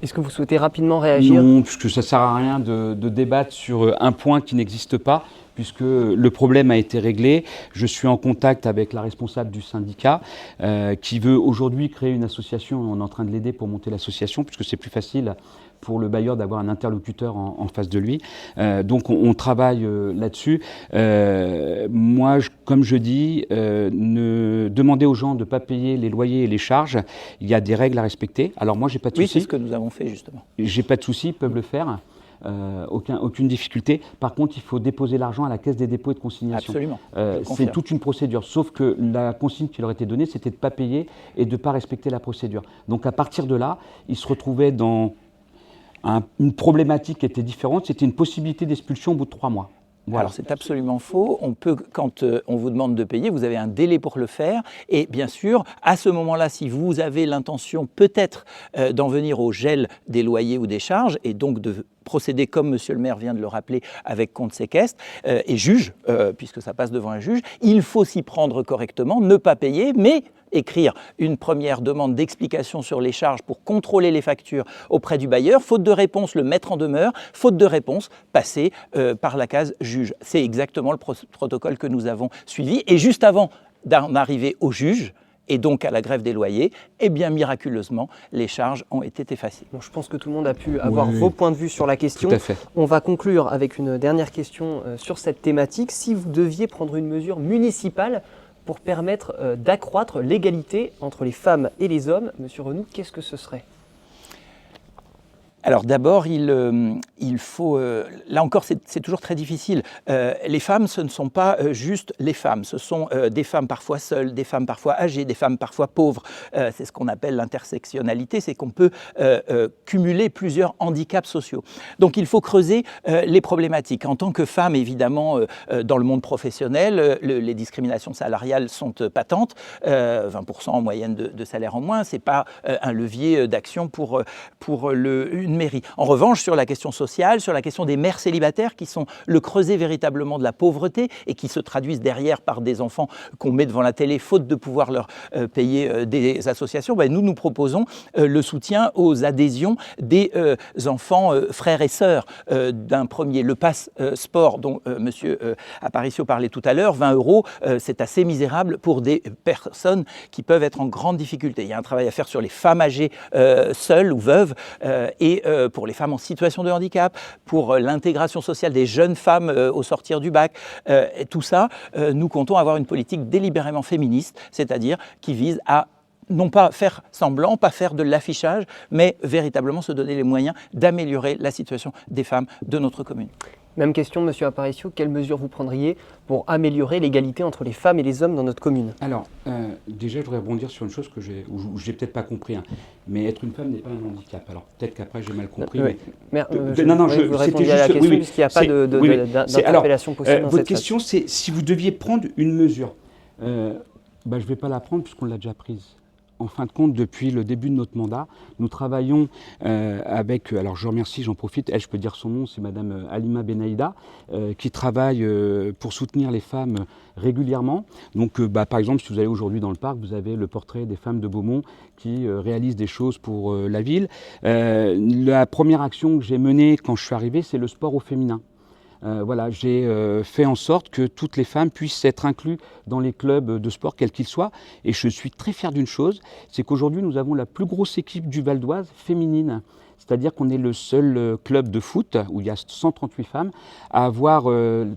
Est-ce que vous souhaitez rapidement réagir ? Non, puisque ça ne sert à rien de débattre sur un point qui n'existe pas, puisque le problème a été réglé. Je suis en contact avec la responsable du syndicat qui veut aujourd'hui créer une association. On est en train de l'aider pour monter l'association, puisque c'est plus facile pour le bailleur d'avoir un interlocuteur en face de lui. Donc on travaille là-dessus. Moi, comme je dis, ne demandez aux gens de ne pas payer les loyers et les charges. Il y a des règles à respecter. Alors moi, j'ai pas de souci. Oui, c'est ce que nous avons fait justement. J'ai pas de souci, ils peuvent le faire. Aucune difficulté. Par contre, il faut déposer l'argent à la caisse des dépôts et de consignation. Absolument. C'est toute une procédure. Sauf que la consigne qui leur était donnée, c'était de ne pas payer et de ne pas respecter la procédure. Donc à partir de là, ils se retrouvaient dans une problématique qui était différente. C'était une possibilité d'expulsion au bout de 3 mois. Voilà. Alors c'est absolument faux. On peut, quand on vous demande de payer, vous avez un délai pour le faire. Et bien sûr, à ce moment-là, si vous avez l'intention peut-être d'en venir au gel des loyers ou des charges, et donc de procéder, comme Monsieur le maire vient de le rappeler, avec compte séquestre et juge, puisque ça passe devant un juge, il faut s'y prendre correctement, ne pas payer, mais écrire une première demande d'explication sur les charges pour contrôler les factures auprès du bailleur. Faute de réponse, le mettre en demeure. Faute de réponse, passer par la case juge. C'est exactement le protocole que nous avons suivi. Et juste avant d'en arriver au juge, et donc à la grève des loyers, eh bien miraculeusement, les charges ont été effacées. Bon, je pense que tout le monde a pu avoir vos points de vue sur la question. Tout à fait. On va conclure avec une dernière question sur cette thématique. Si vous deviez prendre une mesure municipale pour permettre d'accroître l'égalité entre les femmes et les hommes, Monsieur Renoux, qu'est-ce que ce serait ? Alors d'abord, il faut... là encore, c'est toujours très difficile. Les femmes, ce ne sont pas juste les femmes. Ce sont des femmes parfois seules, des femmes parfois âgées, des femmes parfois pauvres. C'est ce qu'on appelle l'intersectionnalité, c'est qu'on peut cumuler plusieurs handicaps sociaux. Donc il faut creuser les problématiques. En tant que femme, évidemment, dans le monde professionnel, les discriminations salariales sont patentes. 20% en moyenne de salaire en moins, ce n'est pas un levier d'action pour une mairie. En revanche, sur la question sociale, sur la question des mères célibataires qui sont le creuset véritablement de la pauvreté et qui se traduisent derrière par des enfants qu'on met devant la télé faute de pouvoir leur payer des associations, ben nous proposons le soutien aux adhésions des enfants frères et sœurs d'un premier. Le pass sport dont Monsieur Aparicio parlait tout à l'heure, 20 €, c'est assez misérable pour des personnes qui peuvent être en grande difficulté. Il y a un travail à faire sur les femmes âgées seules ou veuves et pour les femmes en situation de handicap, pour l'intégration sociale des jeunes femmes au sortir du bac. Et tout ça, nous comptons avoir une politique délibérément féministe, c'est-à-dire qui vise à non pas faire semblant, pas faire de l'affichage, mais véritablement se donner les moyens d'améliorer la situation des femmes de notre commune. Même question, Monsieur Aparicio, quelles mesures vous prendriez pour améliorer l'égalité entre les femmes et les hommes dans notre commune ? Alors, déjà, je voudrais rebondir sur une chose que j'ai peut-être pas compris, hein. Mais être une femme n'est pas un handicap. Alors, peut-être qu'après, j'ai mal compris. Mais vous répondiez à la question, puisqu'il n'y a pas d'interpellation possible dans votre cette question, c'est si vous deviez prendre une mesure. Je ne vais pas la prendre puisqu'on l'a déjà prise. En fin de compte, depuis le début de notre mandat, nous travaillons avec, alors je remercie, j'en profite, je peux dire son nom, c'est Madame Halima Benaïda, qui travaille pour soutenir les femmes régulièrement. Donc par exemple, si vous allez aujourd'hui dans le parc, vous avez le portrait des femmes de Beaumont qui réalisent des choses pour la ville. La première action que j'ai menée quand je suis arrivé, c'est le sport au féminin. Voilà, j'ai fait en sorte que toutes les femmes puissent être incluses dans les clubs de sport, quels qu'ils soient. Et je suis très fier d'une chose, c'est qu'aujourd'hui, nous avons la plus grosse équipe du Val d'Oise féminine. C'est-à-dire qu'on est le seul club de foot, où il y a 138 femmes, à avoir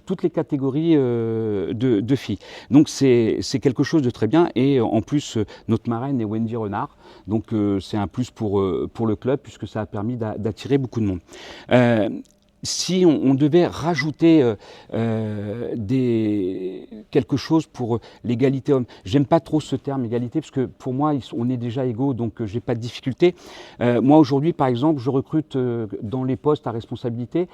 toutes les catégories de filles. Donc c'est quelque chose de très bien. Et en plus, notre marraine est Wendy Renard. Donc c'est un plus pour le club, puisque ça a permis d'attirer beaucoup de monde. Si on devait rajouter quelque chose pour l'égalité homme, j'aime pas trop ce terme égalité parce que pour moi on est déjà égaux, donc j'ai pas de difficulté. Moi aujourd'hui par exemple je recrute dans les postes à responsabilité,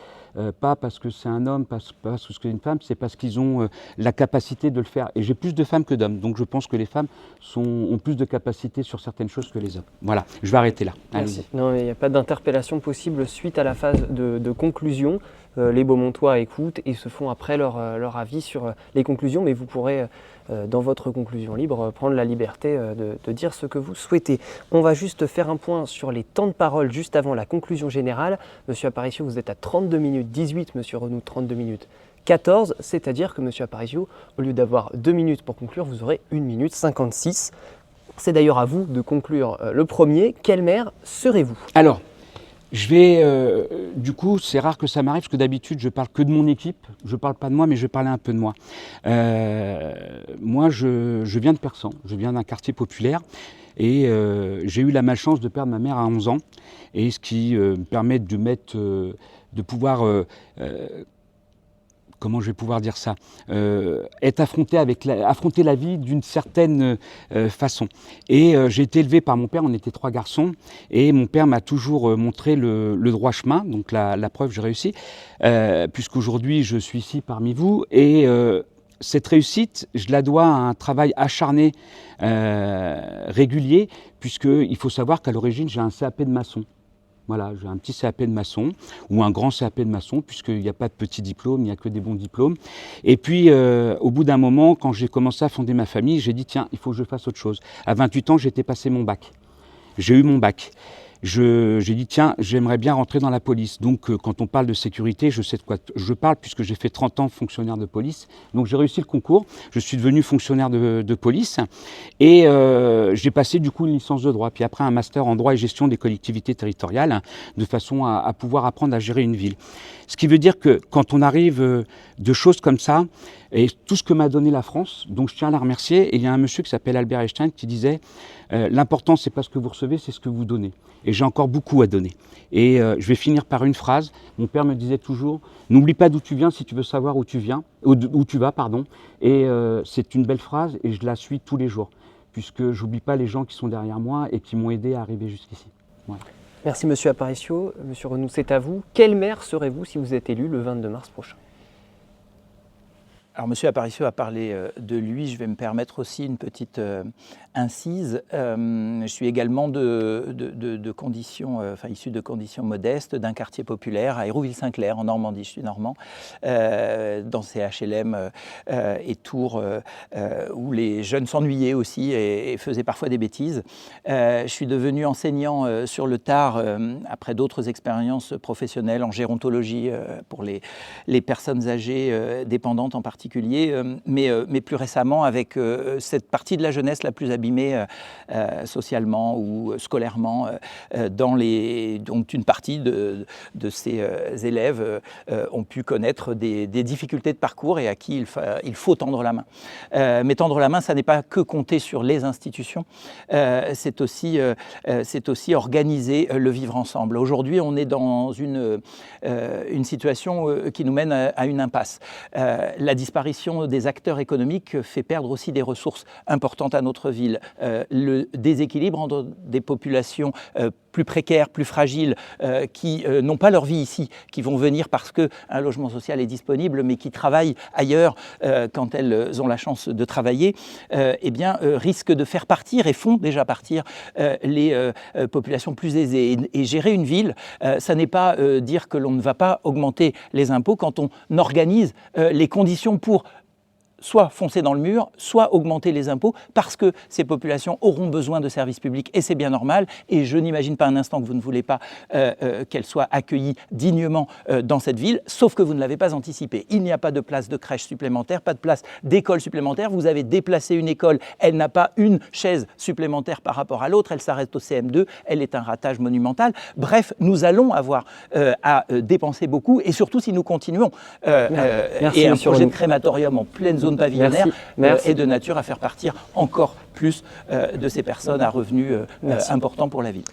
pas parce que c'est un homme, pas parce que c'est une femme, c'est parce qu'ils ont la capacité de le faire. Et j'ai plus de femmes que d'hommes, donc je pense que les femmes ont plus de capacité sur certaines choses que les hommes. Voilà, je vais arrêter là. Merci. Non, il n'y a pas d'interpellation possible suite à la phase de conclusion. Les Beaumontois écoutent et se font après leur avis sur les conclusions, mais vous pourrez, dans votre conclusion libre, prendre la liberté de dire ce que vous souhaitez. On va juste faire un point sur les temps de parole juste avant la conclusion générale. Monsieur Aparicio, vous êtes à 32 minutes 18, Monsieur Renoux 32 minutes 14, c'est-à-dire que Monsieur Aparicio, au lieu d'avoir 2 minutes pour conclure, vous aurez 1 minute 56. C'est d'ailleurs à vous de conclure le premier. Quel maire serez-vous ? Alors, je vais, du coup, c'est rare que ça m'arrive, parce que d'habitude, je parle que de mon équipe. Je ne parle pas de moi, mais je vais parler un peu de moi. Moi, je viens de Persan, je viens d'un quartier populaire, et j'ai eu la malchance de perdre ma mère à 11 ans, et ce qui me permet de pouvoir comment je vais pouvoir dire ça, être affronter la vie d'une certaine façon. Et j'ai été élevé par mon père, on était 3 garçons, et mon père m'a toujours montré le droit chemin, donc la preuve, j'ai réussi, puisqu'aujourd'hui je suis ici parmi vous, et cette réussite, je la dois à un travail acharné, régulier, puisqu'il faut savoir qu'à l'origine j'ai un CAP de maçon. Voilà, j'ai un petit CAP de maçon ou un grand CAP de maçon, puisqu'il n'y a pas de petits diplômes, il n'y a que des bons diplômes. Et puis, au bout d'un moment, quand j'ai commencé à fonder ma famille, j'ai dit, tiens, il faut que je fasse autre chose. À 28 ans, j'étais passé mon bac. J'ai eu mon bac. J'ai dit, tiens, j'aimerais bien rentrer dans la police. Donc, quand on parle de sécurité, je sais de quoi je parle, puisque j'ai fait 30 ans fonctionnaire de police. Donc, j'ai réussi le concours. Je suis devenu fonctionnaire de police. Et j'ai passé, du coup, une licence de droit. Puis après, un master en droit et gestion des collectivités territoriales, de façon à pouvoir apprendre à gérer une ville. Ce qui veut dire que quand on arrive de choses comme ça, et tout ce que m'a donné la France, donc je tiens à la remercier. Et il y a un monsieur qui s'appelle Albert Einstein qui disait l'important, c'est pas ce que vous recevez, c'est ce que vous donnez. Et j'ai encore beaucoup à donner. Et je vais finir par une phrase. Mon père me disait toujours, n'oublie pas d'où tu viens si tu veux savoir où tu vas, pardon. Et c'est une belle phrase et je la suis tous les jours, puisque j'oublie pas les gens qui sont derrière moi et qui m'ont aidé à arriver jusqu'ici. Voilà. Merci Monsieur Aparicio. Monsieur Renoux, c'est à vous. Quel maire serez-vous si vous êtes élu le 22 mars prochain ? Alors, M. Aparicio a parlé de lui, je vais me permettre aussi une petite incise. Je suis également de conditions, issu de conditions modestes, d'un quartier populaire à Hérouville-Saint-Clair, en Normandie. Je suis normand, dans ces HLM et tours où les jeunes s'ennuyaient aussi et faisaient parfois des bêtises. Je suis devenu enseignant sur le tard, après d'autres expériences professionnelles en gérontologie pour les personnes âgées dépendantes en particulier. Mais plus récemment avec cette partie de la jeunesse la plus abîmée socialement ou scolairement, dont une partie de ces élèves ont pu connaître des difficultés de parcours et à qui il faut tendre la main. Mais tendre la main, ça n'est pas que compter sur les institutions, c'est aussi organiser le vivre ensemble. Aujourd'hui, on est dans une situation qui nous mène à une impasse. La disparition des acteurs économiques fait perdre aussi des ressources importantes à notre ville. Le déséquilibre entre des populations plus précaires, plus fragiles, qui n'ont pas leur vie ici, qui vont venir parce qu'un logement social est disponible, mais qui travaillent ailleurs quand elles ont la chance de travailler, risque de faire partir et font déjà partir les populations plus aisées. Et gérer une ville, ça n'est pas dire que l'on ne va pas augmenter les impôts quand on organise les conditions pour soit foncer dans le mur, soit augmenter les impôts, parce que ces populations auront besoin de services publics, et c'est bien normal, et je n'imagine pas un instant que vous ne voulez pas qu'elles soient accueillies dignement dans cette ville, sauf que vous ne l'avez pas anticipé. Il n'y a pas de place de crèche supplémentaire, pas de place d'école supplémentaire, vous avez déplacé une école, elle n'a pas une chaise supplémentaire par rapport à l'autre, elle s'arrête au CM2, elle est un ratage monumental. Bref, nous allons avoir à dépenser beaucoup, et surtout si nous continuons. Merci, et un projet de crématorium en pleine zone pavillonnaire est de nature à faire partir encore plus de ces personnes à revenus importants pour la ville.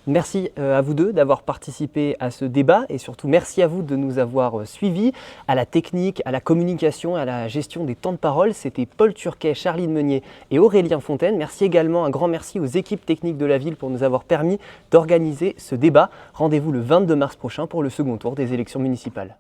Merci à vous deux d'avoir participé à ce débat et surtout merci à vous de nous avoir suivis à la technique, à la communication, à la gestion des temps de parole. C'était Paul Turquet, Charline Meunier et Aurélien Fontaine. Merci également, un grand merci aux équipes techniques de la ville pour nous avoir permis d'organiser ce débat. Rendez-vous le 22 mars prochain pour le second tour des élections municipales.